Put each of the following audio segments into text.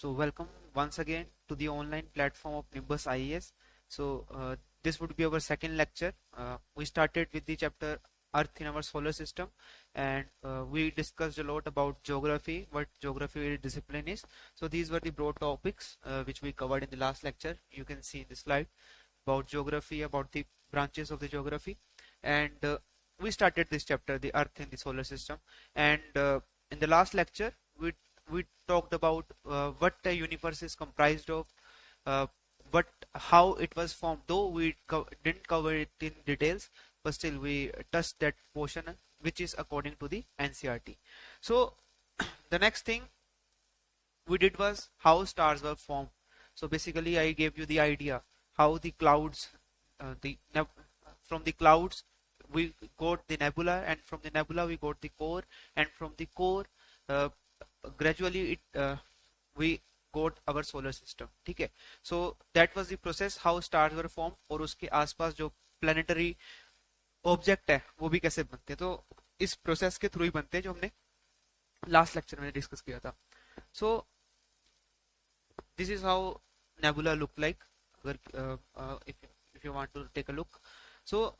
So welcome once again to the online platform of Nimbus IES. This would be our second lecture. We started with the chapter Earth in our solar system, and we discussed a lot about geography, what geography discipline is. So these were the broad topics which we covered in the last lecture. You can see in the slide about geography, about the branches of the geography, and we started this chapter, the Earth in the solar system, and in the last lecture we talked about what the universe is comprised of, uh, what how it was formed. Though we didn't cover it in details, but still we touched that portion, which is according to the NCERT. So the next thing we did was how stars were formed. So basically, I gave you the idea how the clouds, the from the clouds we got the nebula, and from the nebula we got the core, and from the core uh, gradually it we got our solar system. ठीक है. So that was the process how stars were formed, और उसके आसपास जो planetary object है वो भी कैसे बनते हैं. तो इस प्रोसेस के थ्रू ही बनते हैं जो हमने लास्ट लेक्चर में डिस्कस किया था. सो this is how nebula look like. If you want to take a look, so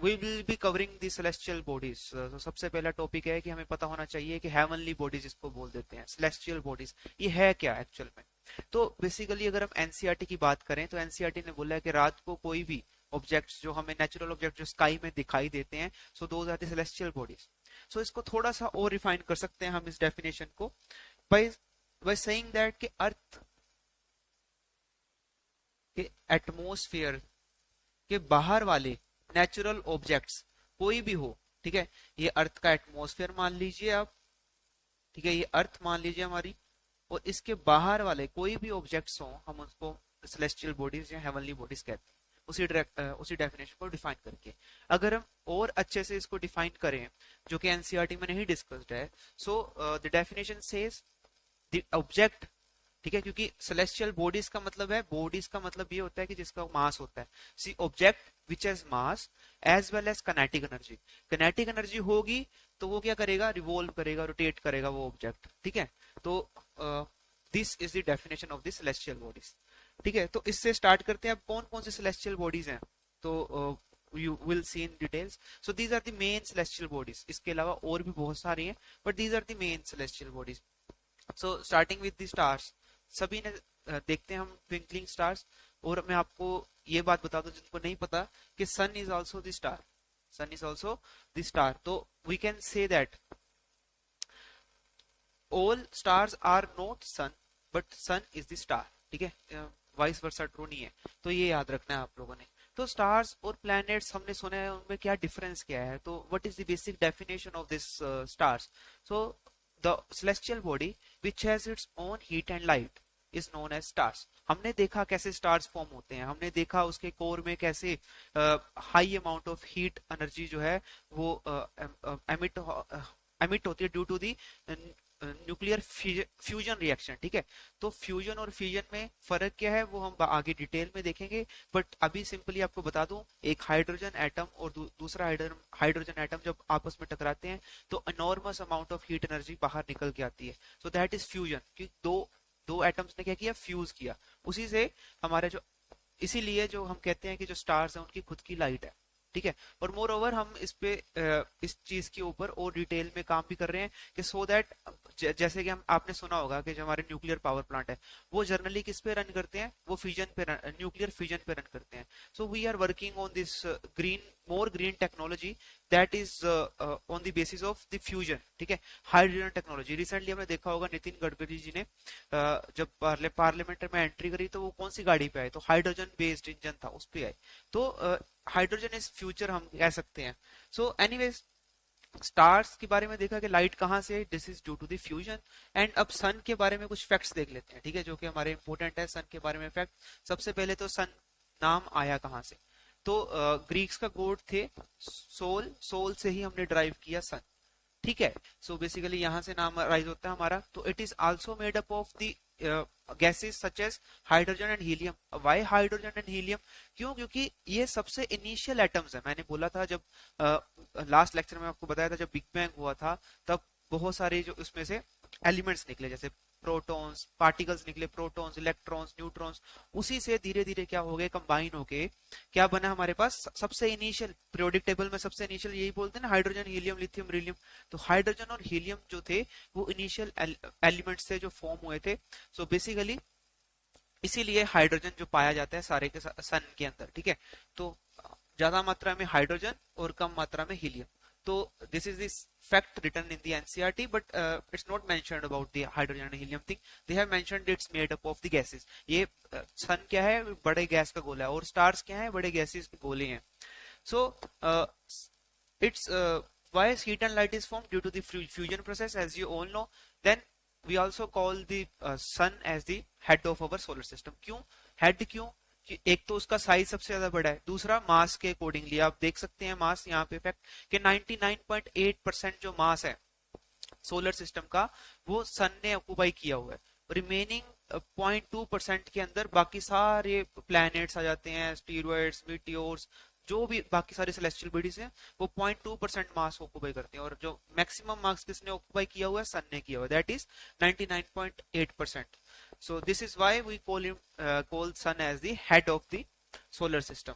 we will be covering the celestial bodies. So सबसे पहला टॉपिक है कि हमें पता होना चाहिए कि heavenly bodies इसको बोल देते हैं, celestial bodies ये है क्या एक्चुअल में. तो बेसिकली अगर हम एनसीईआरटी की बात करें तो एनसीईआरटी ने बोला है कि रात को कोई भी ऑब्जेक्ट्स जो हमें नेचुरल ऑब्जेक्ट जो स्काई में दिखाई देते हैं, so those are the celestial bodies. So इसको थोड़ा सा और रिफाइन कर सकते हैं हम इस डेफिनेशन को बाय सेइंग दैट कि अर्थ के एटमॉस्फेयर के बाहर वाले नेचुरल ऑब्जेक्ट्स कोई भी हो, ठीक है, ये अर्थ का एटमॉस्फेयर मान लीजिए आप, ठीक है, ये अर्थ मान लीजिए हमारी, और इसके बाहर वाले कोई भी ऑब्जेक्ट्स हो हम उसको सेलेस्टियल बॉडीज या हेवनली बॉडीज कहते हैं, उसी डेफिनेशन को डिफाइन करके. अगर हम और अच्छे से इसको डिफाइन करें जो कि एनसीईआरटी में नहीं डिस्कस्ड है, so the definition says the object, ठीक है, क्योंकि सेलेस्टियल बॉडीज का मतलब है, बॉडीज का मतलब ये होता है कि जिसका मास होता है. See object which has mass as well as kinetic energy. Kinetic energy होगी तो वो क्या करेगा, रिवॉल्व करेगा, रोटेट करेगा वो ऑब्जेक्ट. ठीक है, तो this is the definition of the celestial bodies. ठीक है, तो इससे स्टार्ट करते हैं. अब कौन कौन से सेलेस्टियल बॉडीज हैं तो you will see in details. So these are the main celestial bodies. इसके अलावा और भी बहुत सारी हैं, but these are the main celestial bodies. So starting with the stars, सभी ने देखते हैं हम ट्विंकलिंग स्टार्स. और मैं आपको ये बात बता दूं जिनको नहीं पता कि sun is also the star. Sun is also the star. तो we can say that all stars are not sun but sun is the star. ठीक है, वाइस वर्सा ट्रू नहीं है, तो ये याद रखना है आप लोगों ने. तो स्टार्स और प्लैनेट्स हमने सुना है, उनमें क्या डिफरेंस क्या है. तो what is the basic definition of this stars. So the celestial body which has its own heat and light is known as stars. हमने देखा कैसे स्टार्स फॉर्म होते हैं, हमने देखा उसके कोर में कैसे high amount of heat energy जो है वो एमिट होती है due to the nuclear fusion reaction. ठीक है, तो फ्यूजन और फ्यूजन में फर्क क्या है वो हम आगे डिटेल में देखेंगे, बट अभी सिंपली आपको बता दूं, एक हाइड्रोजन एटम और दूसरा हाइड्रोजन एटम जब आपस में टकराते हैं तो enormous amount of heat energy बाहर निकल के आती है. सो दैट इज फ्यूजन, कि दो एटम्स ने क्या किया, फ्यूज किया. उसी से हमारे जो, इसीलिए जो हम कहते हैं कि जो स्टार्स हैं उनकी खुद की लाइट है. ठीक है, और मोर ओवर हम इस पे इस चीज के ऊपर और डिटेल में काम भी कर रहे हैं कि सो दैट जैसे कि हम आपने सुना होगा कि जो हमारे न्यूक्लियर पावर प्लांट है वो जनरली किस पे रन करते हैं, वो फ्यूजन पे, न्यूक्लियर फ्यूजन पे रन करते हैं. So we are working on this more green technology that is on the basis of the fusion. ठीक है, हाइड्रोजन टेक्नोलॉजी. रिसेंटली हमने देखा होगा नितिन गडकरी जी ने जब पार्लियामेंट में एंट्री करी तो वो कौन सी गाड़ी पे आए, तो हाइड्रोजन बेस्ड इंजन था, उस पे आए. तो हाइड्रोजन इज फ्यूचर हम कह सकते हैं. सो एनीवेज, स्टार्स के बारे में देखा कि लाइट कहां से है, this is due to the fusion. And अब सन के बारे में कुछ फैक्ट्स देख लेते हैं, ठीक है, जो कि हमारे इंपॉर्टेंट है. सन के बारे में फैक्ट, सबसे पहले तो सन नाम आया कहां से. तो ग्रीक्स का गॉड थे सोल से ही हमने ड्राइव किया सन. ठीक है, सो बेसिकली यहां से नाम राइज होता है हमारा. तो it is also made up of the gases such as hydrogen and helium. Why hydrogen and helium, क्यों, क्योंकि ये सबसे इनिशियल एटम्स है. मैंने बोला था जब लास्ट लेक्चर में आपको बताया था, जब बिग बैंग हुआ था तब बहुत सारे जो उसमें से एलिमेंट्स निकले, जैसे प्रोटॉन्स, पार्टिकल्स निकले, प्रोटॉन्स, इलेक्ट्रॉन्स, न्यूट्रॉन्स, उसी से धीरे धीरे क्या हो गए, कंबाइन होके क्या बना हमारे पास सबसे इनिशियल पीरियोडिक टेबल में, सबसे इनिशियल यही बोलते हैं ना, हाइड्रोजन, हीलियम, लिथियम, बेरिलियम। तो हाइड्रोजन और हीलियम जो थे वो इनिशियल एलिमेंट्स से जो फॉर्म हुए थे। सो बेसिकली इसीलिए हाइड्रोजन जो पाया जाता है सारे के सन के अंदर, ठीक है। तो ज्यादा मात्रा में हाइड्रोजन और कम मात्रा में हीलियम। तो this is this fact written in the NCERT, but it's not mentioned about the hydrogen and helium thing. They have mentioned it's made up of the gases. ये सन क्या है, बड़े गैस का गोला है, और स्टार्स क्या है, बड़े गैसेस के गोले हैं। So it's why is heat and light is formed due to the fusion process, as you all know. Then we also call the sun as the head of our solar system. क्यों head, क्यों कि एक तो उसका size सबसे ज्यादा बड़ा है, दूसरा मास के अकॉर्डिंगली आप देख सकते हैं मास यहाँ पे फैक्ट कि 99.8% जो मास है सोलर सिस्टम का वो सन ने ऑक्यूपाई किया हुआ है। रिमेनिंग 0.2% के अंदर बाकी सारे प्लैनेट्स आ जाते हैं, एस्टेरॉइड्स, मीटियोर्स, जो भी बाकी सारे सेलेस्टियल बॉडीज हैं वो 0.2% मास ऑक्यूपाई करते हैं, और जो मैक्सिमम मास किसने ऑक्यूपाई किया हुआ है, सन ने किया हुआ है, that is 99.8%. So this is why we call sun as the head of the solar system.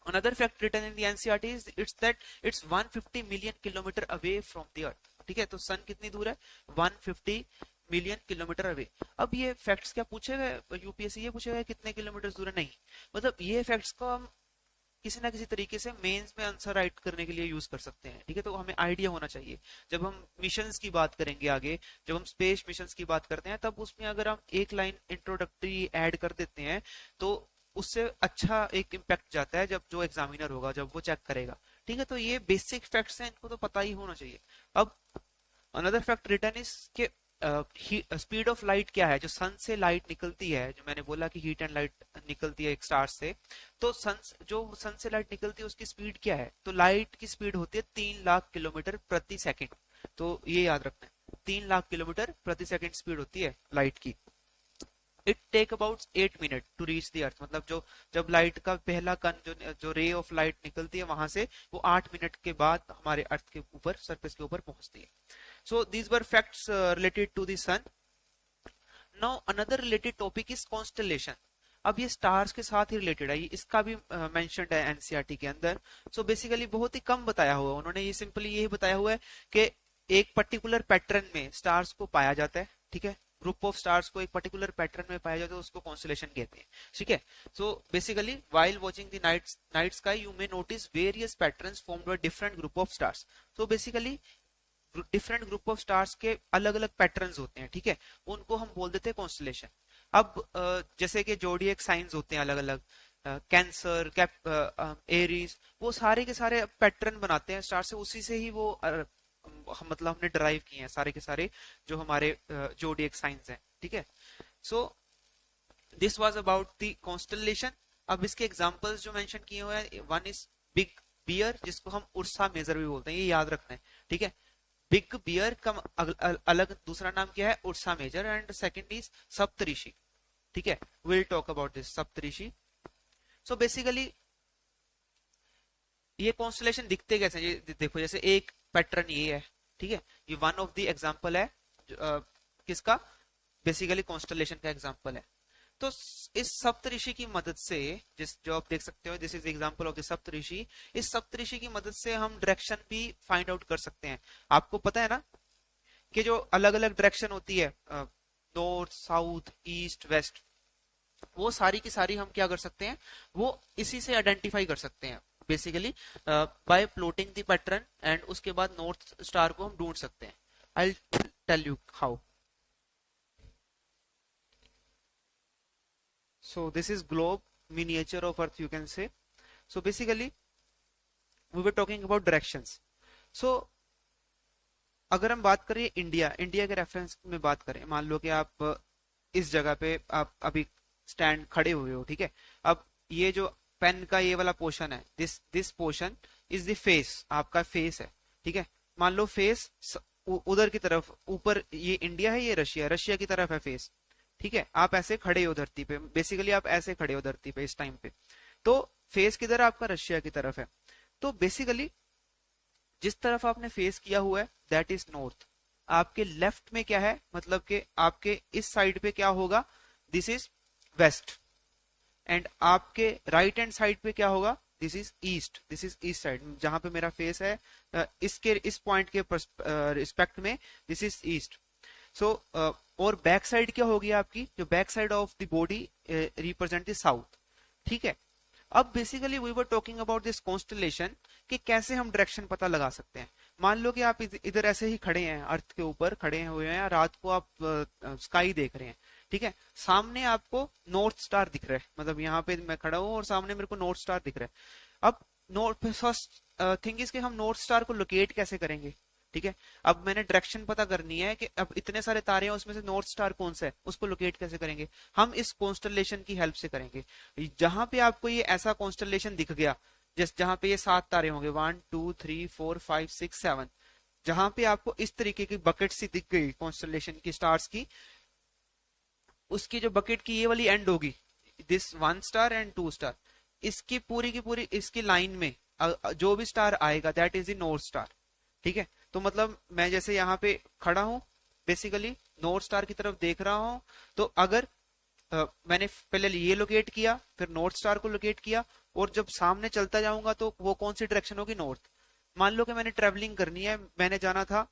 Another fact written in the NCERT is it's that it's 150 million kilometer away from the earth. ठीक है, तो सन कितनी दूर है, 150 million kilometre away. अब ये facts क्या पूछे गए यूपीएससी, ये पूछे गए कितने किलोमीटर दूर है, नहीं, मतलब ये फैक्ट्स को हम किसी ना किसी तरीके से मेंस में आंसर राइट करने के लिए यूज कर सकते हैं, ठीक है। तो हमें आइडिया होना चाहिए, जब हम मिशंस की बात करेंगे आगे, जब हम स्पेस मिशंस की बात करते हैं, तब उसमें अगर हम एक लाइन इंट्रोडक्टरी ऐड कर देते हैं तो उससे अच्छा एक इम्पैक्ट जाता है जब जो एग्जामिनर होगा जब वो चेक करेगा, ठीक है। तो ये बेसिक फैक्ट्स हैं, इनको तो पता ही होना चाहिए। अब अनदर फैक्ट रिटर्न इज के स्पीड ऑफ लाइट क्या है, जो सन से लाइट निकलती है, जो मैंने बोला कि हीट एंड लाइट निकलती है एक स्टार से, तो सन से लाइट निकलती है उसकी स्पीड क्या है, तो लाइट की स्पीड होती है 3 लाख किलोमीटर प्रति सेकंड। तो ये याद रखना है, 3 लाख किलोमीटर प्रति सेकंड स्पीड होती है लाइट की। It take about 8 minute to reach the earth, मतलब जो जब लाइट का पहला कण जो रे ऑफ लाइट निकलती है वहां से, वो 8 मिनट के बाद हमारे अर्थ के ऊपर, सरफेस के ऊपर पहुंचती है। So these were facts related to the sun. Now another related topic is constellation. अब ये स्टार्स के साथ ही रिलेटेड है, इसका भी मेंशन्ड है एनसीईआरटी के अंदर। सो बेसिकली बहुत ही कम बताया हुआ है उन्होंने, ये सिंपली यही बताया हुआ है कि एक पर्टिकुलर पैटर्न में स्टार्स को पाया जाता है, ठीक है, ग्रुप ऑफ स्टार्स को एक पर्टिकुलर पैटर्न में पाया जाता है, उसको कॉन्स्टलेशन कहते हैं, ठीक है। So basically while watching the night sky you may notice various patterns formed by different group of stars. So basically different group of stars के अलग अलग पैटर्न्स होते हैं, ठीक है, उनको हम बोल देते हैं कॉन्स्टलेशन। अब जैसे कि जोडिएक साइंस होते हैं अलग अलग, कैंसर, एरीज, वो सारे के सारे पैटर्न बनाते हैं स्टार से, उसी से ही वो मतलब हमने डराइव किए हैं सारे के सारे जो हमारे जोडिएक साइंस हैं, ठीक है। So this was about the constellation. अब इसके एग्जांपल्स जो मेंशन किए हुए हैं, वन इज बिग बियर, जिसको हम उर्सा मेजर भी बोलते हैं, ये याद रखना है, ठीक है। बिग बियर का अलग दूसरा नाम क्या है, Ursa Major, and second is Saptarishi, ठीक है। Will talk about this Saptarishi. So basically ये कॉन्स्टलेशन दिखते कैसे, ये देखो, जैसे एक पैटर्न ये है, ठीक है, ये वन ऑफ द एग्जांपल है किसका, बेसिकली कॉन्स्टलेशन का एग्जांपल है। तो इस सप्तऋषि की मदद से, जिस जो आप देख सकते हो, this is example of the Saptarishi, इस सप्तऋषि की मदद से हम डायरेक्शन भी फाइंड आउट कर सकते हैं। आपको पता है ना कि जो अलग अलग डायरेक्शन होती है, नॉर्थ, साउथ, ईस्ट, वेस्ट, वो सारी की सारी हम क्या कर सकते हैं, वो इसी से आइडेंटिफाई कर सकते हैं basically by plotting the pattern, and उसके बाद नॉर्थ स्टार को हम ढूंढ सकते हैं। I tell you how. So this is globe miniature of earth, you can say. So basically we were talking about directions. So अगर हम बात करें इंडिया के रेफरेंस में बात करें, मान लो कि आप इस जगह पे आप अभी स्टैंड खड़े हुए हो, ठीक है। अब ये जो पेन का ये वाला पोर्शन है, this portion is the face, आपका फेस है, ठीक है। मान लो फेस उधर की तरफ, ऊपर ये इंडिया है, ये रशिया की तरफ है फेस, ठीक है। आप ऐसे खड़े हो धरती पे, बेसिकली आप ऐसे खड़े हो धरती पे इस टाइम पे, तो फेस किधर है आपका, रशिया की तरफ है। तो बेसिकली जिस तरफ आपने फेस किया हुआ है दैट इज नॉर्थ, आपके लेफ्ट में क्या है, मतलब कि आपके इस साइड पे क्या होगा, दिस इज वेस्ट, एंड आपके राइट हैंड साइड पे क्या होगा, this is east, this is east side, जहां पे मेरा फेस है इसके इस पॉइंट के रिस्पेक्ट में दिस इज ईस्ट। सो और बैक साइड क्या होगी आपकी, जो back side of the body represent the south. ठीक है, अब basically we were talking about this constellation कि कैसे हम डायरेक्शन पता लगा सकते हैं। मान लो कि आप इधर ऐसे ही खड़े हैं, अर्थ के ऊपर खड़े हुए हैं, रात को आप स्काई देख रहे हैं, ठीक है, सामने आपको नॉर्थ स्टार दिख रहा है, मतलब यहाँ पे मैं खड़ा हूँ और सामने मेरे को नॉर्थ स्टार दिख रहा है। अब नॉर्थ फर्स्ट थिंग इज कि हम नॉर्थ स्टार को लोकेट कैसे करेंगे। ठीक है, अब मैंने डायरेक्शन पता करनी है कि अब इतने सारे तारे हैं उसमें से नॉर्थ स्टार कौन सा है, उसको लोकेट कैसे करेंगे, हम इस कॉन्स्टलेशन की हेल्प से करेंगे। जहां पे आपको ये ऐसा कॉन्स्टलेशन दिख गया, जैसे जहां पे ये 7 तारे होंगे, 1 2 3 4 5 6 7, जहां पे आपको इस तरीके की बकेट सी दिख गई कॉन्स्टलेशन की स्टार्स की, उसकी जो बकेट की ये वाली एंड होगी, दिस 1 स्टार एंड 2 स्टार, इसकी पूरी की पूरी इसकी लाइन में जो भी स्टार आएगा that is the north star. ठीक है, तो मतलब मैं जैसे यहाँ पे खड़ा हूं, बेसिकली नॉर्थ स्टार की तरफ देख रहा हूं, तो अगर मैंने पहले ये लोकेट किया, फिर नॉर्थ स्टार को लोकेट किया, और जब सामने चलता जाऊंगा तो वो कौन सी डायरेक्शन होगी, नॉर्थ। मान लो कि मैंने ट्रेवलिंग करनी है, मैंने जाना था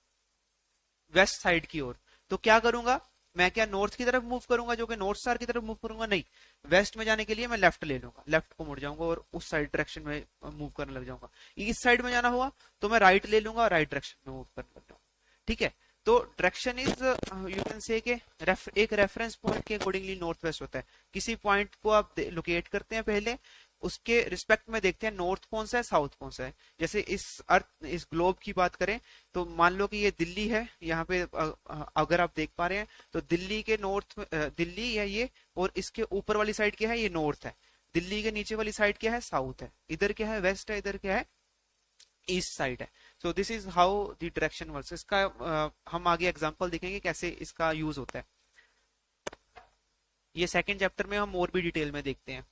वेस्ट साइड की ओर, तो क्या करूंगा, मैं क्या नॉर्थ की तरफ मूव करूंगा, जो कि नॉर्थ स्टार की तरफ मूव करूंगा, नहीं, वेस्ट में जाने के लिए मैं लेफ्ट ले लूंगा, लेफ्ट को मुड़ जाऊंगा और उस साइड डायरेक्शन में मूव करने लग जाऊंगा। ईस्ट साइड में जाना हुआ तो मैं राइट ले लूंगा और राइट डायरेक्शन में मूव करने लग जाऊंगा। ठीक है, तो direction is you can say के एक रेफरेंस पॉइंट के अकॉर्डिंगली नॉर्थ वेस्ट होता है। किसी पॉइंट को आप लोकेट करते हैं, पहले उसके रिस्पेक्ट में देखते हैं नॉर्थ कौन सा है, साउथ कौन सा है। जैसे इस अर्थ इस ग्लोब की बात करें तो मान लो कि ये दिल्ली है, यहाँ पे अगर आप देख पा रहे हैं तो दिल्ली के नॉर्थ दिल्ली है ये, और इसके ऊपर वाली साइड क्या है, ये नॉर्थ है, दिल्ली के नीचे वाली साइड क्या है, साउथ है, इधर क्या है, वेस्ट है, इधर क्या है, ईस्ट साइड है। So this is how the direction works. इसका हम आगे एग्जांपल देखेंगे कैसे इसका यूज होता है, ये सेकंड चैप्टर में हम और भी डिटेल में देखते हैं।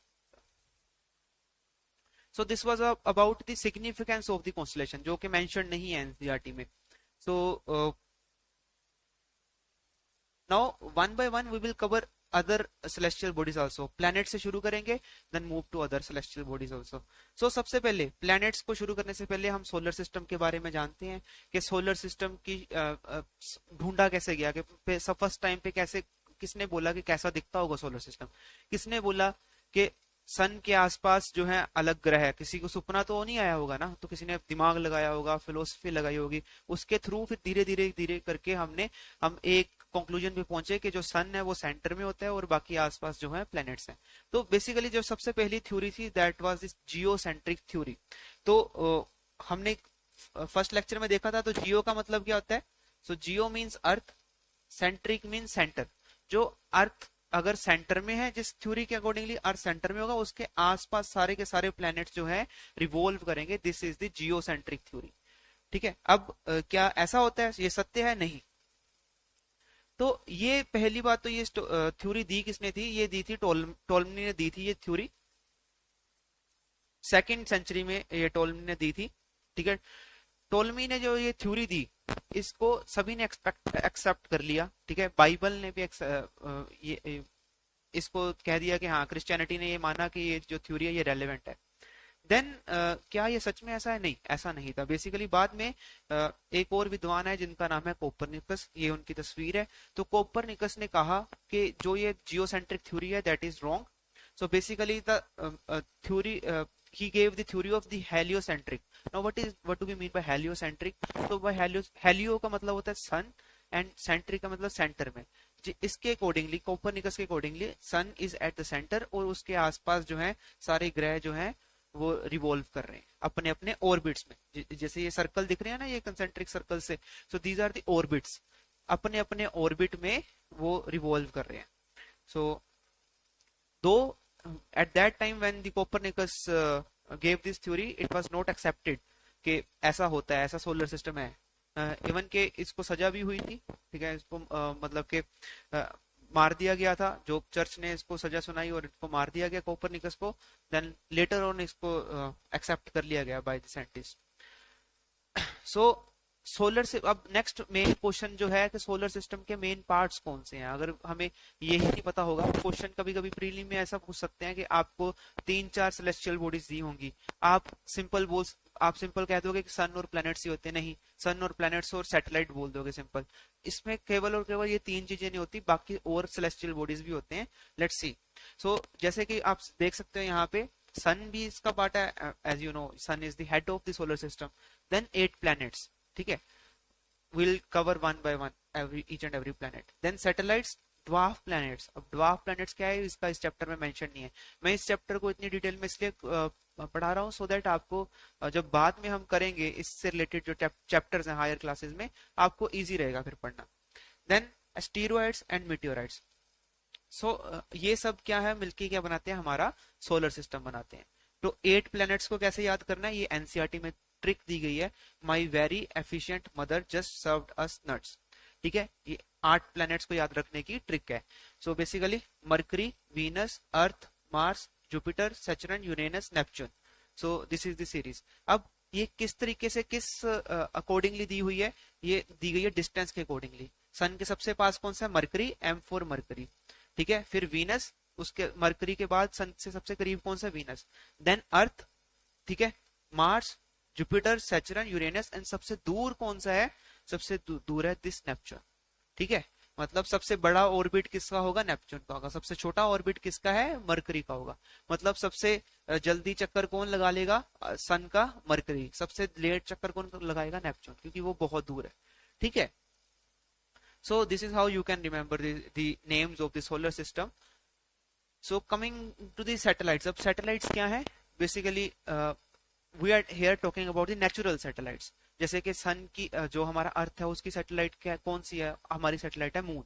So this was about the significance of the constellation, जो कि मेंशन नहीं है एनसीईआरटी में। So now one by one we will cover other celestial bodies also. Planet से शुरू करेंगे, then move to other celestial bodies also. So सबसे पहले प्लैनेट्स को शुरू करने से पहले हम सोलर सिस्टम के बारे में जानते हैं कि सोलर सिस्टम की ढूंढा कैसे गया, कि फर्स्ट टाइम पे कैसे, किसने बोला कि कैसा दिखता होगा सोलर सिस्टम, किसने बोला कि सन के आसपास जो है अलग ग्रह है, किसी को सपना तो नहीं आया होगा ना, तो किसी ने दिमाग लगाया होगा, फिलोसफी लगाई होगी, उसके थ्रू फिर धीरे धीरे धीरे करके हम एक कंक्लूजन पे पहुंचे कि जो सन है वो सेंटर में होता है और बाकी आसपास जो है प्लैनेट्स हैं। तो बेसिकली जो सबसे पहली थ्योरी थी that was this geocentric theory. तो हमने फर्स्ट लेक्चर में देखा था, तो जियो का मतलब क्या होता है, so geo means earth, centric means centre. जो अर्थ अगर सेंटर में है, जिस थ्योरी के अकॉर्डिंगली अर्थ सेंटर में होगा, उसके आसपास सारे के सारे प्लैनेट्स जो है रिवॉल्व करेंगे, this is the geocentric theory. ठीक है, अब क्या ऐसा होता है, ये सत्य है, नहीं। तो ये पहली बात, तो ये थ्योरी दी किसने थी, ये दी थी टोल्मनी ने दी थी ये थ्योरी, सेकेंड सेंचुरी में ये टोल्मनी ने दी थी। ठीक है, टोल्मी ने जो ये थ्योरी दी, इसको सभी ने एक्सेप्ट कर लिया। ठीक है, बाइबल ने भी ये इसको कह दिया कि हाँ, क्रिश्चियनिटी ने ये माना कि ये जो थ्योरी है ये रेलेवेंट है। देन क्या ये सच में ऐसा है, नहीं, ऐसा नहीं था। बेसिकली बाद में एक और विद्वान है जिनका नाम है कोपरनिकस, ये उनकी तस्वीर है। तो कोपरनिकस ने कहा कि जो ये जियोसेंट्रिक थ्योरी है that is wrong. So basically the theory he gave the theory of the heliocentric. Now what do we mean by heliocentric? So by helio का मतलब होता है सन, एंड सेंट्रिक का मतलब सेंटर में। इसके अकॉर्डिंगली, कोपरनिकस के accordingly, sun is at the centre और उसके आसपास जो है सारे ग्रह जो है वो रिवॉल्व कर रहे हैं अपने अपने ऑर्बिट्स में। जैसे ये सर्कल दिख रहे हैं ना, ये कंसेंट्रिक सर्कल से, so these are the orbits, अपने अपने ऑर्बिट में वो रिवॉल्व कर रहे हैं। सो दो at that time when the Copernicus gave this theory, it was not accepted कि ऐसा होता है, ऐसा सोलर सिस्टम है। इवन के इसको सजा भी हुई थी। ठीक है, इसको मतलब के मार दिया गया था, जो चर्च ने इसको सजा सुनाई और इसको मार दिया गया कोपरनिकस को। देन लेटर ऑन इसको एक्सेप्ट कर लिया गया by the scientist. So solar से अब नेक्स्ट मेन क्वेश्चन जो है कि सोलर सिस्टम के मेन पार्ट्स कौन से हैं। अगर हमें यही नहीं पता होगा, क्वेश्चन कभी कभी प्रीलिम में ऐसा पूछ सकते हैं कि आपको 3-4 सेलेस्टियल बॉडीज दी होंगी, आप सिंपल कह दोगे कि सन और प्लैनेट्स ही होते हैं। नहीं, सन और प्लैनेट्स और सैटेलाइट बोल दोगे सिंपल। इसमें केवल और केवल ये 3 चीजें नहीं होती, बाकी और सेलेस्टियल बॉडीज भी होते हैं। Let's see. सो जैसे कि आप देख सकते हो यहाँ पे सन भी इसका पार्ट है, as you know sun is the head of the solar system. Then 8 planets, ठीक है, will cover one by one each and every planet. Then satellites, dwarf planets. अब dwarf planets क्या है इसका इस चैप्टर में मेंशन नहीं है। मैं इस चैप्टर को इतनी डिटेल में इसलिए पढ़ा रहा हूँ सो दैट आपको जब बाद में हम करेंगे इससे रिलेटेड जो चैप्टर्स हैं हायर क्लासेस में, आपको इजी रहेगा फिर पढ़ना। Then asteroids and meteorites. So ये सब क्या है मिलके क्या बनाते हैं, हमारा सोलर सिस्टम बनाते हैं। तो 8 प्लैनेट्स को कैसे याद करना है, ये एनसीईआरटी में ट्रिक दी गई है। My very efficient mother just served us nuts, ठीक है, ये 8 प्लैनेट्स को याद रखने की ट्रिक है। So basically mercury, Venus, Earth, Mars, Jupiter, Saturn, Uranus, Neptune. So this is the series. अब ये किस तरीके से किस अकॉर्डिंगली दी हुई है, ये दी गई है डिस्टेंस के अकॉर्डिंगली। सन के सबसे पास कौन सा है, मरकरी, M4 मरकरी, ठीक है, फिर वीनस, उसके मरकरी के बाद सन से सबसे करीब कौन सा, वीनस, देन अर्थ, ठीक है, Mars, Jupiter, Saturn, Uranus, and सबसे दूर कौन सा है, सबसे दूर है दिस नेपच्यून, ठीक है। मतलब सबसे बड़ा ऑर्बिट किसका होगा, नेपच्यून का होगा। सबसे छोटा ऑर्बिट किसका है, मरकरी का होगा। मतलब सबसे जल्दी चक्कर कौन लगा लेगा, सन का, मरकरी। सबसे लेट चक्कर कौन लगाएगा, नेपच्यून, क्योंकि वो बहुत दूर है, ठीक है। So this is how you can remember the names of the solar system. So coming to the satellites, अब satellites क्या है, basically we are here talking about the natural satellites. जैसे कि सन की जो हमारा अर्थ है उसकी सैटेलाइट क्या कौन सी है, हमारी सैटेलाइट है मून।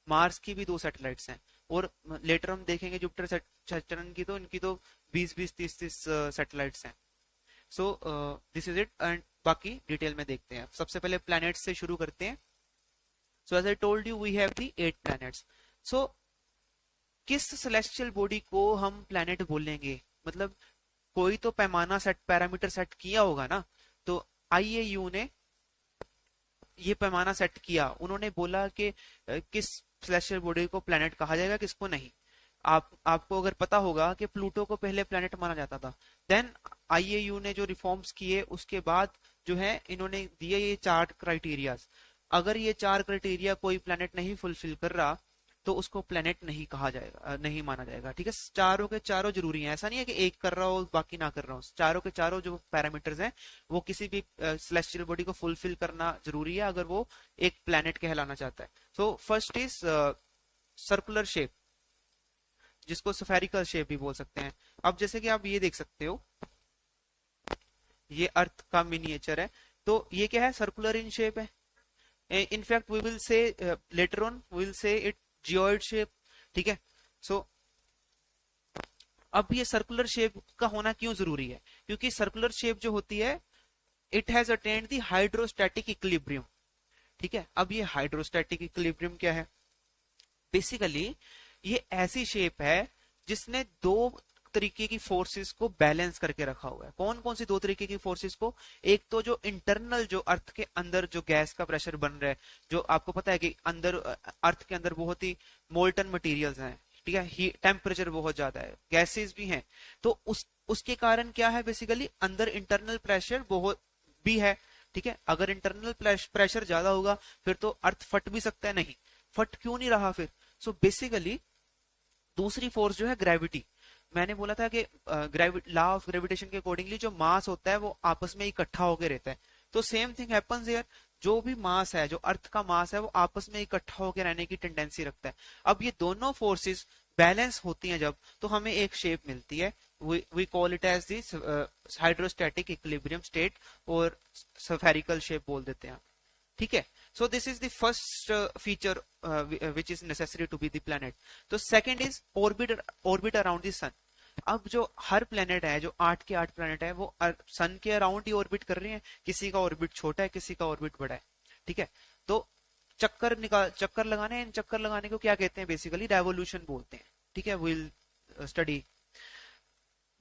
मार्स की भी 2 सैटेलाइट्स हैं, और लेटर हम देखेंगे जुपिटर सैटर्न की तो इनकी तो 20-20, 30-30 सैटेलाइट्स हैं। So this is it, and बाकी डिटेल में देखते हैं। सबसे पहले प्लैनेट्स से शुरू करते हैं। So as I told you, we have the 8 planets. So किस सेलेस्टियल बॉडी को हम प्लैनेट बोलेंगे, मतलब कोई तो पैमाना सेट, पैरामीटर सेट किया होगा ना। तो आईएयू ने ये पैमाना सेट किया, उन्होंने बोला कि किस सेलेस्टियल बॉडी को प्लैनेट कहा जाएगा, किसको नहीं। आपको अगर पता होगा कि प्लूटो को पहले प्लैनेट माना जाता था। देन आईएयू ने जो रिफॉर्म्स किए उसके बाद जो है इन्होंने दिए ये 4 क्राइटेरियाज। अगर ये 4 क्राइटेरिया कोई प्लैनेट नहीं फुलफिल कर रहा तो उसको प्लैनेट नहीं कहा जाएगा, नहीं माना जाएगा, ठीक है। चारों के चारों जरूरी हैं, ऐसा नहीं है कि एक कर रहा हो बाकी ना कर रहा हो। चारों के चारों जो पैरामीटर्स हैं वो किसी भी सेलेस्टियल बॉडी को फुलफिल करना जरूरी है अगर वो एक प्लैनेट कहलाना चाहता है। So first is circular shape, जिसको स्फेरिकल शेप भी बोल सकते हैं। अब जैसे कि आप ये देख सकते हो, ये अर्थ का मिनिएचर है, तो ये क्या है, सर्कुलर इन शेप है। In fact, we will say later on, we will say it geoid shape, ठीक है। So अब ये सर्कुलर शेप का होना क्यों जरूरी है, क्योंकि सर्कुलर शेप जो होती है it has attend the hydrostatic equilibrium, ठीक है। अब ये हाइड्रोस्टैटिक इक्विलिब्रियम क्या है, बेसिकली ये ऐसी शेप है जिसने 2 तरीके की फोर्सेस को बैलेंस करके रखा हुआ है। कौन कौन सी 2 तरीके की फोर्सेस को, एक तो जो इंटरनल, जो अर्थ के अंदर जो गैस का प्रेशर बन रहा है, जो आपको पता है कि अंदर अर्थ के अंदर बहुत ही मोल्टन मटेरियल्स हैं, ठीक है, टेम्परेचर बहुत ज्यादा है, गैसेस भी हैं, तो उसके कारण क्या है, बेसिकली अंदर इंटरनल प्रेशर बहुत भी है, ठीक है। अगर इंटरनल प्रेशर ज्यादा होगा फिर तो अर्थ फट भी सकता है, नहीं फट क्यों नहीं रहा फिर। सो बेसिकली दूसरी फोर्स जो है ग्रेविटी, मैंने बोला था कि लॉ ऑफ ग्रेविटेशन के अकॉर्डिंगली जो मास होता है वो आपस में इकट्ठा होकर रहता है। तो सेम थिंग हैपेंस हियर, जो भी मास है, जो अर्थ का मास है वो आपस में इकट्ठा होकर रहने की टेंडेंसी रखता है। अब ये दोनों फोर्सेस बैलेंस होती हैं जब, तो हमें एक शेप मिलती है, we call it as this hydrostatic equilibrium state, और स्फेरिकल शेप बोल देते हैं, ठीक है। So this is the first feature which is necessary to be the planet. तो second is orbit around the sun. अब जो हर प्लेनेट है, जो 8 के 8 प्लेनेट है, वो सन के अराउंड ही ऑर्बिट कर रहे हैं। किसी का ऑर्बिट छोटा है, किसी का ऑर्बिट बड़ा है, ठीक है। तो चक्कर लगाने, इन चक्कर लगाने को क्या कहते हैं, बेसिकली रेवोल्यूशन बोलते हैं, ठीक है। Will study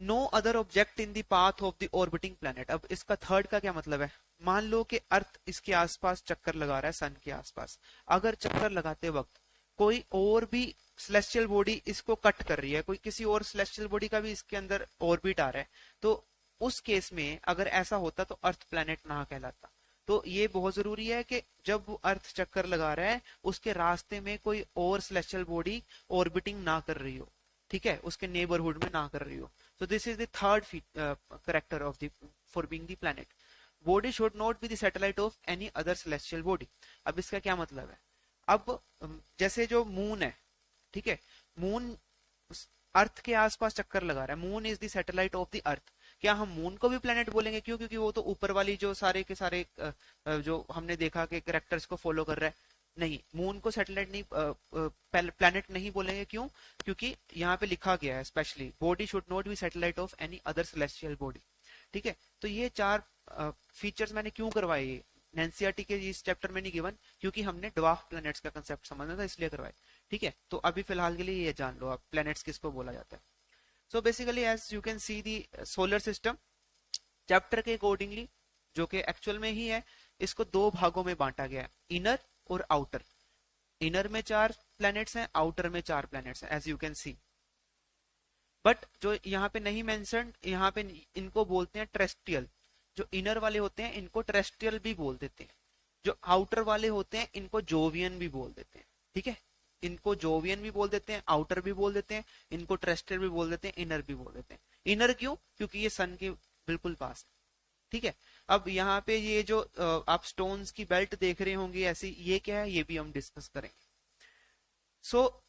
no other object in the path of the orbiting planet. अब इसका थर्ड का क्या मतलब है, मान लो कि अर्थ इसके आसपास चक्कर लगा रहा है सन के आसपास, अगर चक्कर लगाते वक्त कोई और भी सेलेस्टियल बॉडी इसको कट कर रही है, कोई किसी और सेलेस्टियल बॉडी का भी इसके अंदर ऑर्बिट आ रहा है, तो उस केस में अगर ऐसा होता तो अर्थ प्लैनेट ना कहलाता। तो ये बहुत जरूरी है कि जब वो अर्थ चक्कर लगा रहा है उसके रास्ते में कोई और सेलेस्टियल बॉडी ऑर्बिटिंग ना कर रही हो, ठीक है, उसके नेबरहुड में ना कर रही हो। So this is the third character of the for being the planet. Body should not be the satellite of any other celestial body. अब इसका क्या मतलब है? अब जैसे जो मून है, ठीक है, मून अर्थ के आसपास चक्कर लगा रहा है, moon is the satellite of the earth. क्या हम मून को भी प्लेनेट बोलेंगे? क्यों? क्योंकि वो तो ऊपर वाली जो सारे के सारे जो हमने देखा कि कैरेक्टर्स को फॉलो कर रहा है। नहीं, मून को सैटेलाइट नहीं, प्लैनेट नहीं बोलेंगे। क्यों? क्योंकि यहाँ पे लिखा गया है specially, body should not be satellite of any other celestial body, ठीक है। तो ये चार फीचर्स मैंने क्यों करवाए, एनसीईआरटी के इस चैप्टर में नहीं गिवन, क्योंकि हमने ड्वार्फ प्लैनेट्स का कंसेप्ट समझना था इसलिए करवाए, ठीक है। तो अभी फिलहाल के लिए ये जान लो आप प्लैनेट्स किसको बोला जाता है। So basically as you can see the solar system chapter के अकॉर्डिंगली, जो कि एक्चुअल में ही है, इसको दो भागों में बांटा गया है, इनर और आउटर। इनर में 4 प्लैनेट्स हैं, आउटर में 4 प्लैनेट्स हैं, as you can see. But जो यहाँ पे नहीं मेंशन, यहाँ पे इनको बोलते हैं टेरेस्ट्रियल। जो इनर वाले होते हैं इनको टेरेस्ट्रियल भी बोल देते हैं, जो आउटर वाले होते हैं इनको जोवियन भी बोल देते हैं, ठीक है। इनको जोवियन भी बोल देते हैं, आउटर भी बोल देते हैं, इनको टेरेस्ट्रियल भी बोल देते हैं, इनर भी बोल देते हैं। इनर क्यों? क्योंकि ये सन के बिल्कुल पास है, ठीक है। अब यहाँ पे ये जो आप स्टोन्स की बेल्ट देख रहे होंगे ऐसी, ये क्या है ये भी हम डिस्कस करेंगे। सो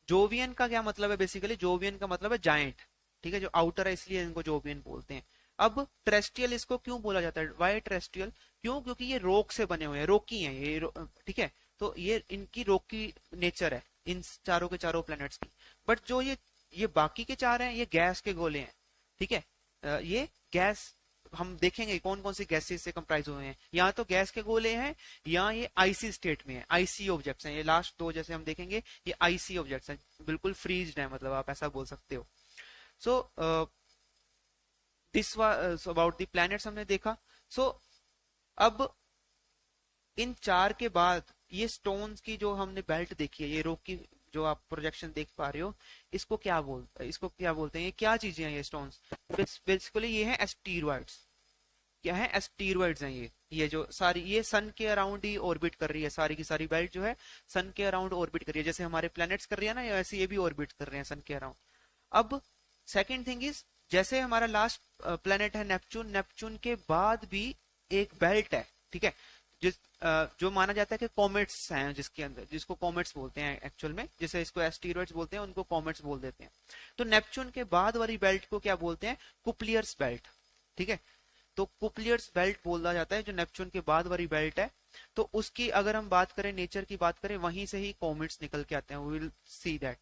जोवियन का क्या मतलब है? बेसिकली जोवियन का मतलब है जायंट, ठीक है, जो आउटर है इसलिए इनको जोवियन बोलते हैं। अब टेरेस्ट्रियल इसको क्यों बोला जाता है? Why terrestrial? क्यों? क्योंकि ये रॉक से बने हुए हैं, रॉकी हैं ये, ठीक है। तो ये इनकी रॉकी नेचर है इन चारों के चारों प्लैनेट्स की। बट जो ये बाकी के 4 हैं ये गैस के गोले हैं, ठीक है। ये गैस, हम देखेंगे कौन कौन सी गैसेस से कंप्राइज हुए हैं। यहाँ तो गैस के गोले हैं, यहाँ ये आईसी स्टेट में है, आईसी ऑब्जेक्ट्स हैं। ये लास्ट 2 जैसे हम देखेंगे ये आईसी ऑब्जेक्ट्स हैं, बिल्कुल फ्रीज्ड है, मतलब आप ऐसा बोल सकते हो। सो this was about the planets हमने देखा। सो अब इन 4 के बाद ये स्टोन्स की जो हमने बेल्ट देखी है, ये रॉक की जो आप प्रोजेक्शन देख पा रहे हो, इसको क्या बोलते हैं? ये क्या चीजें हैं ये स्टोन्स? बेसिकली ये है एस्टीरॉइड्स। क्या है? एस्टीरॉइड्स हैं ये जो सारी, ये सन के अराउंड ही ऑर्बिट कर रही है, सारी की सारी बेल्ट जो है सन के अराउंड ऑर्बिट कर रही है, जैसे हमारे प्लैनेट्स कर रही है ना, वैसे ये भी ऑर्बिट कर रहे हैं सन के अराउंड। अब सेकेंड थिंग इज, जैसे हमारा लास्ट प्लैनेट है नेपच्यून, नेपच्यून के बाद भी एक बेल्ट है, ठीक है, जो माना जाता है कि कॉमेट्स हैं जिसके अंदर, जिसको कॉमेट्स बोलते हैं एक्चुअल में, जैसे इसको एस्टीरॉइड्स बोलते हैं, उनको कॉमेट्स बोल देते हैं। तो नेपच्यून के बाद वाली बेल्ट को क्या बोलते हैं? कुपलियर्स बेल्ट, ठीक है। तो कुपलियर्स बेल्ट बोला जाता है जो नेपच्यून के बाद वाली बेल्ट है। तो उसकी अगर हम बात करें, नेचर की बात करें, वहीं से ही कॉमेट्स निकल के आते हैं, we will see that.